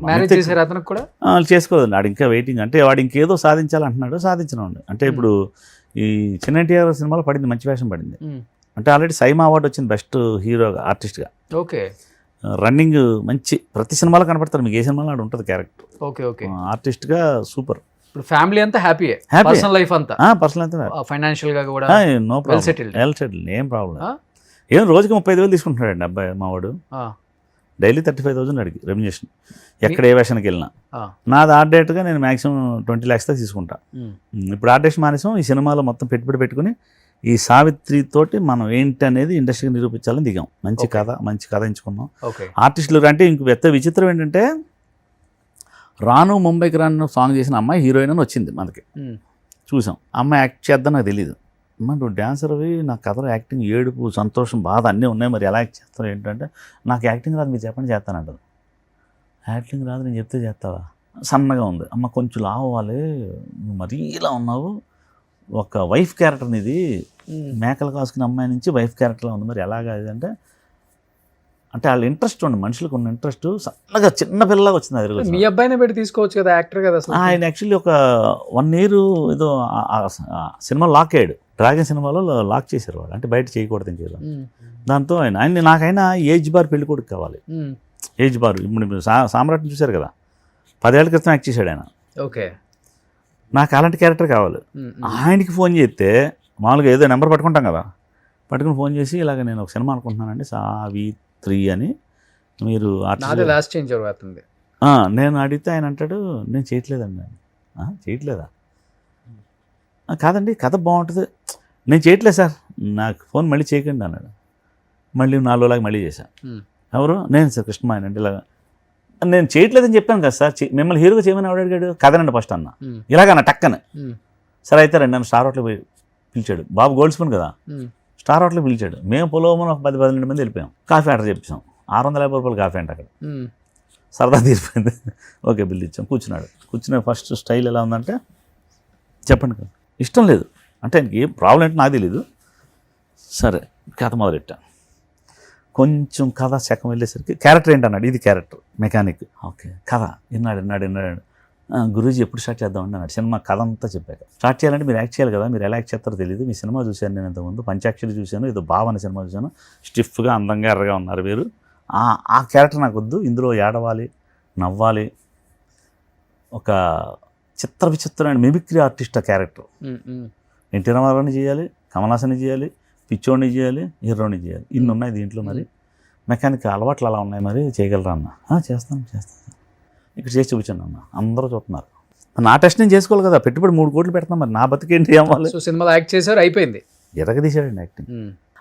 మ్యారేజ్ చేశారు అతనికి కూడా? చేసుకోదండి, వాడు ఇంకా వెయిటింగ్. అంటే వాడు ఇంకేదో సాధించాలంటున్నాడు, సాధించడం. అంటే ఇప్పుడు ఈ చిన్న ఎన్టీఆర్ సినిమాలో పడింది, మంచి వేషం పడింది. అంటే ఆల్రెడీ సైమా అవార్డు వచ్చింది బెస్ట్ హీరో ఆర్టిస్ట్గా. ఓకే. రన్నింగ్ మంచి, ప్రతి సినిమాలో కనపడతారు, మీకు ఏ సినిమాలో ఆడు ఉంటుంది క్యారెక్టర్. Okay okay. ఆర్టిస్ట్గా సూపర్. ఇప్పుడు ఫ్యామిలీ అంతా హ్యాపీయే? పర్సనల్ లైఫ్ అంతా? పర్సనల్ అంతా ఫైనాన్షియల్ గా కూడా నో ప్రాబ్లం, వెల్ సెటిల్డ్, ఏం ప్రాబ్లం. ఏం రోజుకి 35,000 తీసుకుంటున్నాడండి అబ్బాయి మావాడు. డైలీ 35,000 అడిగి రెమ్యునేషన్, ఎక్కడ ఏ వేషానికి వెళ్ళినా. నాది ఆర్ట్ డేట్గా నేను మాక్సిమం 20 lakhs దాకా తీసుకుంటా. ఇప్పుడు ఆర్ట్ డేట్ మానేసాం. ఈ సినిమాలో మొత్తం పెట్టుకుని ఈ సావిత్రి తోటి మనం ఏంటి అనేది ఇండస్ట్రీకి నిరూపించాలని దిగాం. మంచి కథ ఎంచుకున్నాం. ఆర్టిస్టులు అంటే ఇంక విచిత్రం ఏంటంటే, రాను ముంబైకి రాను సాంగ్ చేసిన అమ్మాయి హీరోయిన్ అని వచ్చింది మనకి. చూసాం, అమ్మాయి యాక్ట్ చేద్దాం నాకు తెలియదు. అమ్మ నువ్వు డాన్సర్ అవి, నా కథలో యాక్టింగ్, ఏడుపు, సంతోషం, బాధ అన్నీ ఉన్నాయి, మరి ఎలా యాక్ట్ చేస్తావు ఏంటంటే, నాకు యాక్టింగ్ రాదు, మీరు చెప్పండి చేస్తానంటారు. యాక్టింగ్ రాదు, నేను చెప్తే చేస్తావా? సన్నగా ఉంది అమ్మ, కొంచెం లావు అవ్వాలి, నువ్వు మరీ ఇలా ఉన్నావు, ఒక వైఫ్ క్యారెక్టర్ ఇది, మేకలు కాసుకున్న అమ్మాయి నుంచి వైఫ్ క్యారెక్టర్లో ఉంది, మరి ఎలాగా అంటే వాళ్ళ ఇంట్రెస్ట్ ఉంది, మనుషులకు ఉన్న ఇంట్రెస్ట్. సన్నగా చిన్న పిల్లలాగా వచ్చింది. అది మీ అబ్బాయిని పెట్టి తీసుకోవచ్చు కదా, యాక్టర్ కదా. ఆయన యాక్చువల్లీ ఒక 1 year ఏదో సినిమా లాక్ అయ్యాడు. డ్రాగన్ సినిమాలో లాక్ చేశారు వాళ్ళు, అంటే బయట చేయకూడదని చేయడం. దాంతో నాకైనా ఏజ్ బార్ పెళ్లి కొడుకు కావాలి. ఏజ్ బార్ ఇప్పుడు సామ్రాట్ని చూశారు కదా, 10 ఏళ్ల క్రితం యాక్ట్ చేశాడు ఆయన. ఓకే. నాకు అలాంటి క్యారెక్టర్ కావాలి. ఆయనకి ఫోన్ చేస్తే మామూలుగా ఏదో నెంబర్ పట్టుకుంటాం కదా, పట్టుకుని ఫోన్ చేసి ఇలాగ నేను ఒక సినిమా అనుకుంటున్నానండి సావిత్రి అని, మీరు లాస్ట్ చేంజ్ అవుతుంది. నేను అడిగితే ఆయన అంటాడు, నేను చేయట్లేదండి. చేయట్లేదా? కాదండి కథ బాగుంటుంది, నేను చేయట్లేదు సార్, నాకు ఫోన్ మళ్ళీ చేయకండి అన్నాడు. మళ్ళీ 4 రోజులాగా మళ్ళీ చేశాను. ఎవరు? నేను సార్ కృష్ణమాయన్ అంటే ఇలాగా నేను చేయట్లేదని చెప్పాను కదా సార్, మిమ్మల్ని హీరోగా చేయమని ఎవడు అడిగాడు? కథనండి ఫస్ట్ అన్న, ఇలాగన్నా టక్కన. సరే అయితే రండి నన్ను స్టార్ హోటల్కి పిలిచాడు. బాబు గోల్డ్ స్పూన్ కదా, స్టార్ హోటల్కి పిలిచాడు. మేము పొలోమని ఒక 10-12 మంది వెళ్ళిపోయాం. కాఫీ ఆర్డర్ చెప్పాం, 650 రూపాయలు కాఫీ అంటే అక్కడ. సరదా తీరిపోయింది. ఓకే బిల్ ఇచ్చాం. కూర్చున్న ఫస్ట్ స్టైల్ ఎలా ఉందంటే, చెప్పండి కదా, ఇష్టం లేదు అంటే ఆయనకి ఏం ప్రాబ్లం అంటే నాకు తెలీదు. సరే కథ మొదలెట్టాను. కొంచెం కథ శకం వెళ్ళేసరికి క్యారెక్టర్ ఏంటన్నాడు, ఇది క్యారెక్టర్ మెకానిక్. ఓకే కథ విన్నాడు. గురూజీ ఎప్పుడు స్టార్ట్ చేద్దామండి అన్నాడు. సినిమా కథ అంతా చెప్పాక, స్టార్ట్ చేయాలంటే మీరు యాక్ట్ చేయాలి కదా, మీరు ఎలా యాక్ట్ చేస్తారో తెలియదు, మీ సినిమా చూశాను నేను ఇంతకుముందు, పంచాక్షరి చూశాను, ఏదో భావన సినిమా చూశాను, స్టిఫ్గా అందంగా ఎర్రగా ఉన్నారు మీరు, ఆ క్యారెక్టర్ నాకు వద్దు, ఇందులో ఏడవాలి, నవ్వాలి, ఒక విచిత్రమైన మిమిక్రీ ఆర్టిస్ట్ ఆ క్యారెక్టర్. ఎన్టీ రామారావుని చేయాలి, కమల్ హాసన్ని చేయాలి, పిచ్చోడిని చేయాలి, హీరోని చేయాలి, ఇన్ని ఉన్నాయి దీంట్లో. మరి మెకానిక్ అలవాట్లు అలా ఉన్నాయి, మరి చేయగలరా అన్న? చేస్తాను ఇక్కడ చేసి చూపించాను అన్న, అందరూ చూస్తున్నారు. నా టెస్ట్ నేను చేసుకోవాలి కదా, పెట్టుబడి 3 కోట్లు పెడతాను, మరి నా బతికేంటి అవ్వాలి. సో సినిమాలో యాక్ట్ చేశారు, అయిపోయింది, ఎరగదీశాడండి యాక్టింగ్.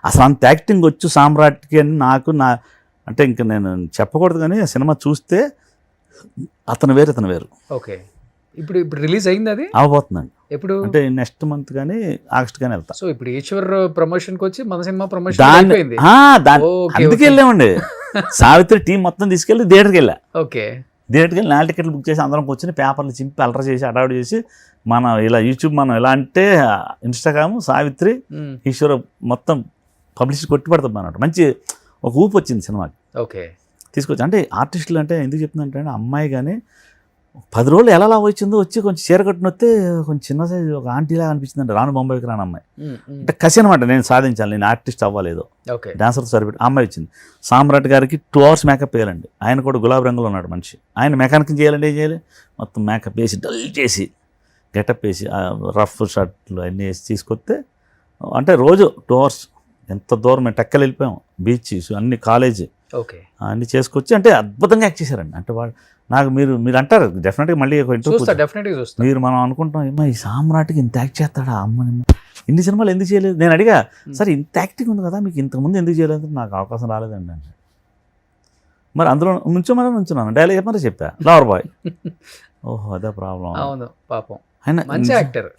అసలు అంత యాక్టింగ్ వచ్చు సామ్రాట్కి అని నాకు అంటే ఇంకా నేను చెప్పకూడదు, కానీ ఆ సినిమా చూస్తే అతను వేరు. ఓకే, ఇప్పుడు రిలీజ్ అయింది, అది అవబోతుందండి. ఎప్పుడు అంటే నెక్స్ట్ మంత్ కానీ ఆగస్ట్ కానీ వెళ్తా. సో ఇప్పుడు ఈశ్వర్ ప్రమోషన్కి వచ్చి మన సినిమా ప్రమోషన్ దాన్ని అయిపోయింది. అందుకే వెళ్ళామండి. సావిత్రి టీం మొత్తం తీసుకెళ్ళి థియేటర్కి వెళ్ళా. ఓకే, థియేటర్కి వెళ్ళి 4 టికెట్లు బుక్ చేసి అందరం కూర్చొని పేపర్లు చింపి అలర చేసి అడావిడి చేసి, మన ఇలా యూట్యూబ్ మనం ఎలా అంటే ఇన్స్టాగ్రామ్ సావిత్రి ఈశ్వర మొత్తం పబ్లిసిటీ కొట్టి పడతాం అన్నమాట. మంచి ఒక ఊపు వచ్చింది సినిమాకి. ఓకే, తీసుకొచ్చి అంటే ఆర్టిస్టులు అంటే ఎందుకు చెప్తుందంటే, అమ్మాయి కానీ 10 రోజులు ఎలా వచ్చిందో, వచ్చి కొంచెం చీర కట్టుని వస్తే కొంచెం చిన్న సైజు ఒక ఆంటీలాగా అనిపించింది అంటే, రాను బొంబాయికి రాను అమ్మాయి అంటే కసి అనమాట, నేను సాధించాలి, నేను ఆర్టిస్ట్ అవ్వలేదు, డాన్సర్తో సరిపెట్టి అమ్మాయి వచ్చింది. సామ్రాట్ గారికి 2 hours మేకప్ వేయాలండి, ఆయన కూడా గులాబీ రంగులో ఉన్నాడు మనిషి, ఆయన మెకానిక్ చేయాలంటే ఏం చేయాలి, మొత్తం మేకప్ వేసి డల్ చేసి గెటప్ వేసి రఫ్ షర్ట్లు అన్నీ వేసి తీసుకొస్తే, అంటే రోజు 2 hours ఎంత దూరం మేము టెక్కలు వెళ్ళిపోయాం, బీచ్ అన్ని కాలేజీ అన్నీ చేసుకొచ్చి, అంటే అద్భుతంగా యాక్ట్ చేశారండి. అంటే వాళ్ళు నాకు మీరు అంటారు డెఫినెట్గా మళ్ళీ ఒక ఇంటర్వ్యూ, మీరు మనం అనుకుంటాం ఏమో ఈ సామ్రాట్కి ఇంత యాక్ట్ చేస్తాడా అమ్మని, ఇన్ని సినిమాలు ఎందుకు చేయలేదు. నేను అడిగా, సరే ఇంత యాక్టింగ్ ఉంది కదా మీకు ఇంతకుముందు ఎందుకు చేయలేదు? నాకు అవకాశం రాలేదండి అంటే, మరి అందులో నుంచున్నాను, డైలాగ్ చెప్పారు, చెప్పా లవర్ బాయ్. ఓహో అదే ప్రాబ్లం. అవును పాపం, ఆయన మంచి యాక్టర్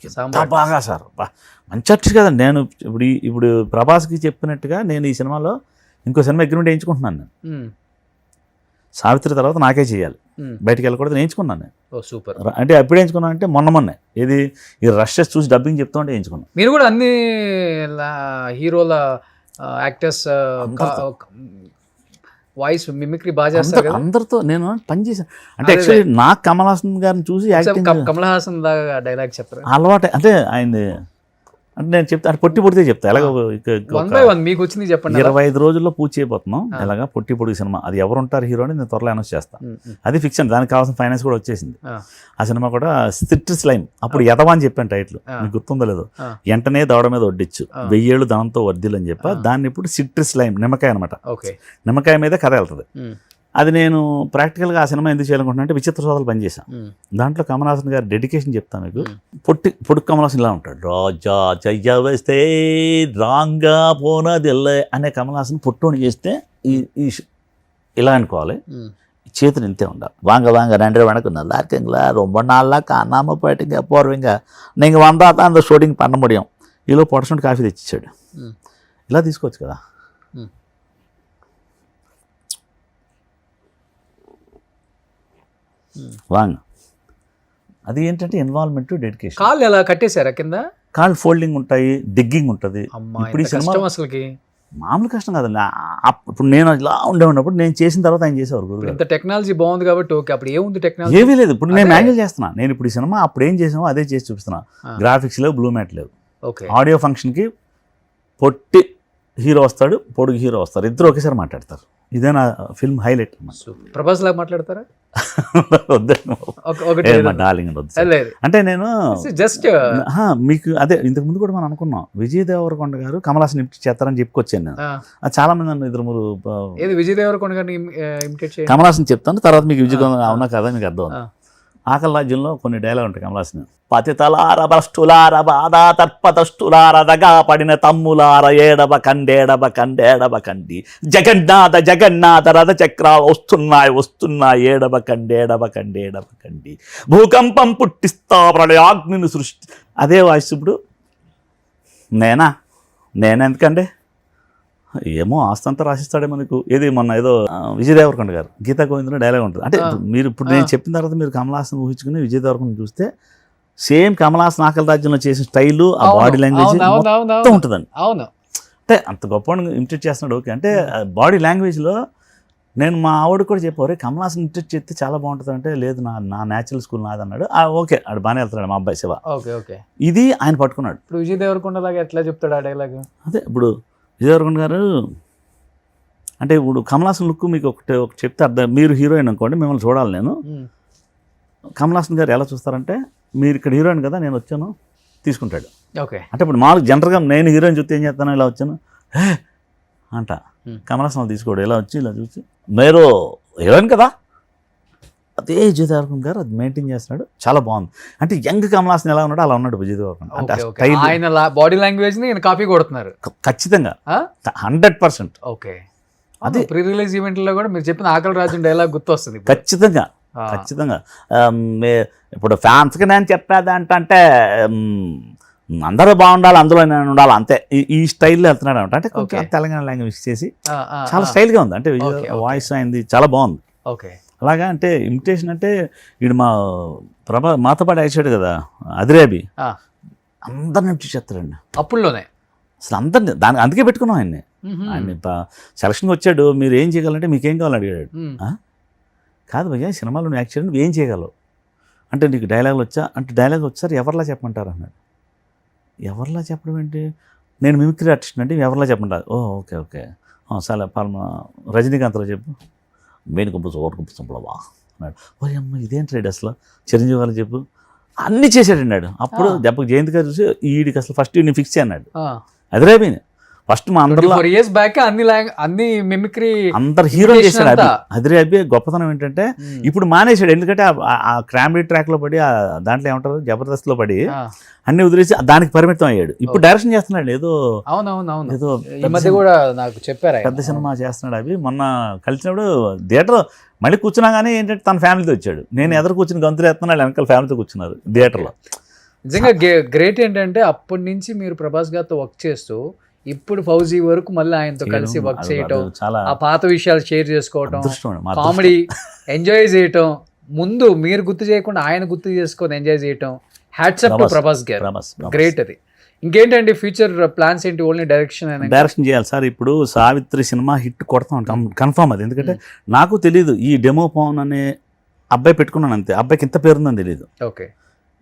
బాగా సార్, మంచి ఆర్టిస్ట్ కదండి. నేను ఇప్పుడు ప్రభాస్కి చెప్పినట్టుగా నేను ఈ సినిమాలో ఇంకో సినిమా అగ్రిమెంట్ వేయించుకుంటున్నాను. నేను సావిత్రి తర్వాత నాకే చేయాలి, బయటికి వెళ్ళకూడదు వేయించుకున్నాను నేను. సూపర్. అంటే ఎప్పుడు వేయించుకున్నాను అంటే మొన్నే ఇది ఈ రషెస్ చూసి డబ్బింగ్ చెప్తా ఉంటే వేయించుకున్నాను. మీరు కూడా అన్ని హీరోల యాక్టర్స్ వాయిస్ మిమిక్రీ బాగా చేస్తారు కదా? అందరితో నేను పనిచేసాను. అంటే యాక్చువల్లీ నాకు కమల్ హాసన్ గారిని చూసి కమల్ హాసన్ దాకా డైలాగ్ చెప్తారు అలవాటు. అంటే ఆయన అంటే నేను చెప్తా, అంటే పొట్టితే చెప్తా ఎలాగో. మీకు వచ్చింది చెప్పండి. 25 రోజుల్లో పూజ చేయబోతున్నాం ఎలాగా పొట్టి సినిమా. అది ఎవరు ఉంటారు హీరో అని నేను త్వరలో అనౌన్స్ చేస్తాను. అది ఫిక్షన్, దానికి కావాల్సిన ఫైనాన్స్ కూడా వచ్చేసింది. ఆ సినిమా కూడా సిట్రస్ లైమ్, అప్పుడు యదవా అని చెప్పాను టైటిల్, మీకు గుర్తుందో లేదో, వెంటనే దవడ మీద వడ్డిచ్చు 1000 ఏళ్ళు ధనంతో వర్ధిల్లని చెప్ప, దాన్ని ఇప్పుడు సిట్రస్ లైమ్ నిమ్మకాయ అనమాట, నిమ్మకాయ మీద కథ వెళ్తుంది. అది నేను ప్రాక్టికల్గా ఆ సినిమా ఎందుకు చేయాలనుకుంటున్నా అంటే విచిత్ర సోదరులు పనిచేశాను. దాంట్లో కమల్ హాసన్ గారు డెడికేషన్ చెప్తాను మీకు. పొడుగు కమల్ హాసన్ ఇలా ఉంటాడు, రాజా చెయ్య వేస్తే రాంగా పోనదిల్లే అనే కమల్ హాసన్ పొట్టోని చేస్తే ఈ ఇలా అనుకోవాలి, చేతులు ఇంతే ఉండాలి. వాంగ 2 வணக்கம் நல்லா இருக்குங்களா, ரொம்ப நாளா காணாம போயிட்டீங்க போறவங்க, நீங்கள் வந்தால் தான் அந்த ஷூட்டிங் பண்ண முடியும். ఈలో పొడసండి కాఫీ తెచ్చిచ్చాడు. ఇలా తీసుకోవచ్చు కదా. వాంగ్ అది ఏంటంటే ఇన్వాల్వ్మెంట్, డెడికేషన్. కాళ్ళు ఎలా కట్టేశారా కింద? కాళ్ళు ఫోల్డింగ్ ఉంటాయి, డిగ్గింగ్ ఉంటుంది. ఇప్పుడు ఈ సినిమా అసలుకి మామూలు కష్టం కాదండి. ఇప్పుడు నేను ఇలా ఉన్నప్పుడు నేను చేసిన తర్వాత ఆయన చేసేవారు గురువు. ఇంత టెక్నాలజీ బాగుంది కాబట్టి ఓకే, అప్పుడు ఏముంది టెక్నాలజీ? ఏమీ లేదు. ఇప్పుడు నేను మ్యానేజ్ చేస్తున్నా. నేను ఇప్పుడు ఈ సినిమా అప్పుడు ఏం చేసామో అదే చేసి చూపిస్తున్నా. గ్రాఫిక్స్ లేవు, బ్లూ మ్యాట్ లేవు. ఆడియో ఫంక్షన్కి పొట్టి హీరో వస్తాడు, పొడుగు హీరో వస్తారు, ఇద్దరు ఒకేసారి మాట్లాడతారు. ఇదే నా ఫిల్మ్ హైలైట్. ప్రభాస్ లాగా మాట్లాడతారా? డార్లింగ్ అంటే నేను జస్ట్ మీకు అదే ఇంతకు ముందు కూడా మనం అనుకున్నాం, విజయ్ దేవరకొండ గారు కమల్ హాసన్ ఇమిటేట్ చేస్తారని చెప్పుకొచ్చాను నేను. చాలా మంది నన్ను 2-3 విజయ్ దేవరకొండ గారిని ఇమిటేట్ చేయండి కమల్ హాసన్ చెప్తాను, తర్వాత మీకు విజయ్ అవునా కదా మీకు అర్థం. ఆకలి రాజ్యంలో కొన్ని డైలాగ్ ఉంటాయి కమలాసన్. పతితలార భ్రష్టులార బాధా తర్పతష్టులార దగా పడిన తమ్ములార ఏడవ కండి జగన్నాథ రథ చక్రాలు వస్తున్నాయి ఏడవ కండి భూకంపం పుట్టిస్తా ప్రళయాగ్నిని సృష్టి. అదే వాయిస్ ఇప్పుడు నేనెందుకండి ఏమో ఆస్తంతా రాసిస్తాడే మనకు. ఏది మొన్న ఏదో విజయ్ దేవరకొండ గారు గీతా గోవిందంలో డైలాగ్ ఉంటుంది. అంటే మీరు ఇప్పుడు నేను చెప్పిన తర్వాత మీరు కమల్ హాసన్ ఊహించుకుని విజయ్ దేవరకొండ చూస్తే సేమ్ కమల్ హాసన్ ఆకలి రాజ్యంలో చేసిన స్టైలు, ఆ బాడీ లాంగ్వేజ్ మొత్తం ఉంటుందండి. అవును, అంటే అంత గొప్ప ఇమిటేట్ చేస్తున్నాడు. ఓకే, అంటే బాడీ లాంగ్వేజ్లో నేను మా ఆవిడ కూడా చెప్పారు కమల్ హాసన్ ఇమిటేట్ చేస్తే చాలా బాగుంటుంది అంటే, లేదు నా న్యాచురల్ స్కూల్ నాది అన్నాడు. ఓకే, ఆడు బాగానే వెళ్తున్నాడు మా అబ్బాయి శివ. ఓకే ఇది ఆయన పట్టుకున్నాడు. ఇప్పుడు విజయ్ దేవరకొండ లాగా ఎట్లా చెప్తాడు ఆ డైలాగ్? అదే ఇప్పుడు విజయ్ దేవరకొండ గారు అంటే ఇప్పుడు కమల్ హాసన్ లుక్ మీకు ఒకటి చెప్తే అర్థం. మీరు హీరోయిన్ అనుకోండి, మిమ్మల్ని చూడాలి నేను. కమల్ హాసన్ గారు ఎలా చూస్తారంటే, మీరు ఇక్కడ హీరోయిన్ కదా, నేను వచ్చాను తీసుకుంటాడు. ఓకే, అంటే ఇప్పుడు మామూలుగా జనరల్గా నేను హీరోయిన్ చూస్తే ఏం చేస్తాను, ఇలా వచ్చాను అంట. కమల్ హాసన్ తీసుకోడు, ఇలా వచ్చి ఇలా చూసి మీరు హీరోయిన్ కదా, అదే విజయ్ దేవరకొండ గారు అది మెయింటైన్ చేస్తున్నాడు. చాలా బాగుంది. అంటే యంగ్ కమల్ హాసన్ ఎలా ఉన్నాడో అలా ఉన్నాడు విజయ్ దేవరకొండ. అంటే ఆయన బాడీ లాంగ్వేజ్ ని కాపీ కొడుతున్నారు ఖచ్చితంగా 100%. ఓకే, అదే ప్రీ రిలీజ్ ఈవెంట్ లో కూడా మీరు చెప్పిన ఆకలి రాజ్యం డైలాగ్ గుర్తొస్తుంది ఖచ్చితంగా. ఇప్పుడు ఫ్యాన్స్కి నేను చెప్పేది ఏంటంటే అందరూ బాగుండాలి, అందులో నేను ఉండాలి, అంతే ఈ స్టైల్లో వెళ్తున్నాడు అనమాట. అంటే కొంచెం తెలంగాణ లాంగ్వేజ్ చేసి చాలా స్టైల్గా ఉంది. అంటే వాయిస్ అయింది చాలా బాగుంది. ఓకే, అలాగా అంటే ఇమిటేషన్ అంటే వీడు మాతో పాటు వేసాడు కదా అదిరేబి, అందరిని చేస్తాడండి అప్పుల్లోనే. అసలు అందరిని అందుకే పెట్టుకున్నాం ఆయన్ని. సెలక్షన్కి వచ్చాడు, మీరు ఏం చేయగలంటే మీకేం కావాలని అడిగాడు. కాదు భయ్యా, సినిమాలో నువ్వు యాక్చువల్లీ నువ్వు ఏం చేయగలవు అంటే, నీకు డైలాగులు వచ్చా అంటే, డైలాగ్ వచ్చారు ఎవరిలా చెప్పమంటారు అన్నాడు. ఎవరిలా చెప్పడం ఏంటి, నేను మిమిక్రీ ఆర్టిస్ట్ అంటే ఎవరిలా చెప్పమంటారు. ఓకే సరే రజనీకాంత్లో చెప్పు, మెయిన్ గుంపు ఓటు గుంపు చంపలవా అన్నాడు. అమ్మ ఇదేంటి రేడు అసలు, చిరంజీవి గారు చెప్పు, అన్నీ చేశాడు. అప్పుడు దెబ్బకి జయంత్ గారు చూసి వీడికి అసలు ఫస్ట్ వీడిని ఫిక్స్ అన్నాడు. అదిరేపోయింది. ఫస్ట్ మా అందరిలో అన్ని మిమిక్రీ అందరు హీరో చేశాడు. అదిరేబి గొప్పతనం ఏంటంటే ఇప్పుడు మానేశాడు. ఎందుకంటే ఆ క్రామ్రీ ట్రాక్ లో పడి, దాంట్లో ఏమంటారు జబర్దస్త్ లో పడి అన్ని వదిలేసి దానికి పరిమితం అయ్యాడు. ఇప్పుడు డైరెక్షన్ చేస్తున్నాడు. ఏదో ఏదో ఈ మధ్య కూడా నాకు చెప్పారు పెద్ద సినిమా చేస్తున్నాడు. అవి మొన్న కలిసినప్పుడు థియేటర్ మళ్ళీ కూర్చున్నా కానీ ఏంటంటే తన ఫ్యామిలీతో వచ్చాడు. నేను ఎదురు కూర్చుని గంతులు ఎత్తున్నాడు, వెనకాల ఫ్యామిలీతో కూర్చున్నారు థియేటర్లో. నిజంగా గ్రేట్ ఏంటంటే అప్పటి నుంచి మీరు ప్రభాస్ గారితో వర్క్ చేస్తూ ఇప్పుడు ఫౌజీ వరకు మళ్ళీ ఆయనతో కలిసి వర్క్ చేయటం, ఆ పాత విషయాలు షేర్ చేసుకోవటం, కామెడీ ఎంజాయ్ చేయటం, ముందు మీరు గుర్తు చేయకుండా ఆయన గుర్తు చేసుకొని ఎంజాయ్ చేయటం. హ్యాట్స్ అప్ టు ప్రభాస్ గారు, గ్రేట్. అది ఇంకేంటండి ఫ్యూచర్ ప్లాన్స్ ఏంటి? ఓన్లీ డైరెక్షన్ చేయాలి సార్. ఇప్పుడు సావిత్రి సినిమా హిట్ కొడతాం కన్ఫర్మ్. అది ఎందుకంటే నాకు తెలియదు, ఈ డెమో పవన్ అనే అబ్బాయి పెట్టుకున్నాను అంతే. అబ్బాయికి ఎంత పేరుందని తెలియదు. ఓకే,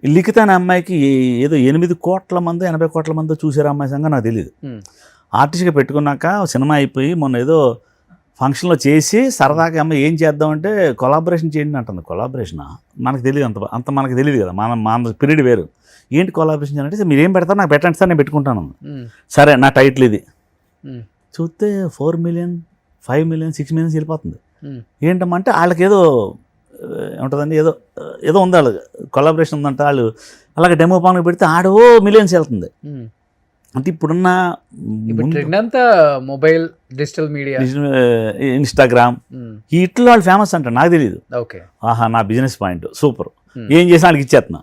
లిఖిత అనే అమ్మాయికి ఏదో 8 కోట్ల మంది 80 కోట్ల మంది చూసారు అమ్మాయి సంగతి నాకు తెలియదు. ఆర్టిస్ట్గా పెట్టుకున్నాక సినిమా అయిపోయి మొన్న ఏదో ఫంక్షన్లో చేసి సరదాగా అమ్మాయి ఏం చేద్దామంటే కొలాబరేషన్ చేయండి అంటుంది. కొలాబరేషన్ మనకు తెలియదు, అంత మనకు తెలియదు కదా, మన పీరియడ్ వేరు. ఏంటి కొలాబరేషన్ చేయాలంటే మీరు ఏం పెడతారు నాకు పెట్టండి సార్, నేను పెట్టుకుంటాను. సరే నా టైటిల్ ఇది చూస్తే 4 మిలియన్ 5 మిలియన్ 6 మిలియన్స్ వెళ్ళిపోతుంది. ఏంటమ్మా అంటే వాళ్ళకి ఏదో ఉంటుందండి, ఏదో ఉంది వాళ్ళు కొలాబరేషన్ ఉందంట. వాళ్ళు అలాగే డెమో పాన్ పెడితే ఆడో మిలియన్స్ వెళ్తుంది. అంటే ఇప్పుడున్న అంతా మొబైల్ డిజిటల్ మీడియా, ఇన్స్టాగ్రామ్ వీటిలో వాళ్ళు ఫేమస్ అంట. నాకు తెలియదు. ఆహా, నా బిజినెస్ పాయింట్ సూపర్, ఏం చేసినా వాళ్ళకి ఇచ్చేస్తున్నా.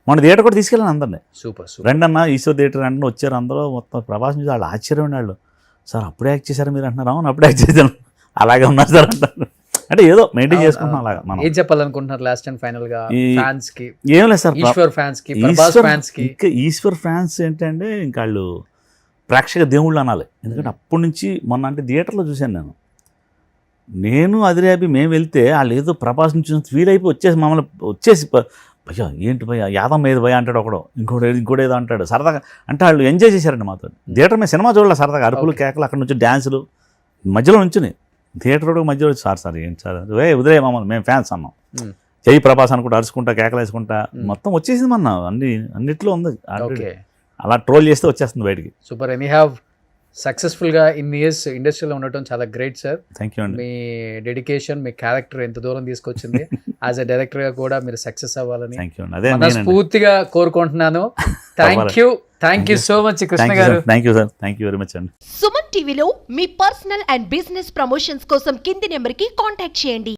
మన థియేటర్ కూడా తీసుకెళ్ళాను అందరినీ. రెండు అన్న ఈశ్వర్ థియేటర్ అంటే వచ్చారు అందరూ. మొత్తం ప్రభాస్ నుంచి వాళ్ళు ఆశ్చర్యం వాళ్ళు. సార్ అప్పుడే యాక్ట్ చేశారు మీరు అంటున్నారు. అవును అప్పుడే యాక్ట్ చేశాను, అలాగే ఉన్నారు సార్ అంటారు. అంటే ఏదో మెయింటైన్ చేసుకుంటున్నాం అలాగా. మనం ఏం చెప్పాలనుకుంటున్నారు లాస్ట్ అండ్ ఫైనల్ గా ఫ్యాన్స్ కి? ఏం లేదు సార్, ఈశ్వర్ ఫ్యాన్స్ కి, ప్రభాస్ ఫ్యాన్స్ కి. ఇంకా ఈశ్వర్ ఫ్యాన్స్ ఏంటంటే ఇంకా వాళ్ళు ప్రేక్షక దేవుళ్ళు అనాలి. ఎందుకంటే అప్పటి నుంచి మొన్న అంటే థియేటర్లో చూశాను నేను అదిరేబి మేము వెళ్తే వాళ్ళు ఏదో ప్రభాస్ నుంచి ఫీల్ అయిపోయి మమ్మల్ని వచ్చేసి భయ్యా ఏంటి భయ్యా యాదమ్మ ఏది భయ్యా అంటాడు ఒకడు, ఇంకోటి ఏదో అంటాడు సరదాగా. అంటే వాళ్ళు ఎంజాయ్ చేశారండి మాతో. థియేటర్ మీద సినిమా చూడాలి సరదాగా, అరుపులు కేకలు, అక్కడ నుంచి డ్యాన్సులు మధ్యలో నుంచుని థియేటర్ మధ్యలో సార్ ఏంటి సార్ వదిలే మమ్మల్ని మేము ఫ్యాన్స్ అన్నాం. జై ప్రభాస్ అనుకుంటా అరుచుకుంటా కేకలు వేసుకుంటా మొత్తం వచ్చేసింది అన్న. అన్నిట్లో ఉంది. అలా ట్రోల్ చేస్తే వచ్చేస్తుంది బయటికి. సూపర్. ఎనీ హ్యావ్ సక్సెస్ఫుల్గా ఇన్ని ఇయర్స్ ఇండస్ట్రీలో ఉండటం చాలా గ్రేట్ సార్. థ్యాంక్ యూ అండి. మీ డెడికేషన్, మీ క్యారెక్టర్ ఎంత దూరం తీసుకొచ్చింది. యాజ్ ఎ డైరెక్టర్గా కూడా మీరు సక్సెస్ అవ్వాలని థ్యాంక్ యూ అండి. అదే మనస్ఫూర్తిగా కోరుకుంటున్నాను. Thank you so much Krishna garu. Thank you sir. Thank you very much అండి. సుమన్ టీవీలో మీ పర్సనల్ అండ్ బిజినెస్ ప్రమోషన్స్ కోసం కింది నెంబర్కి కాంటాక్ట్ చేయండి.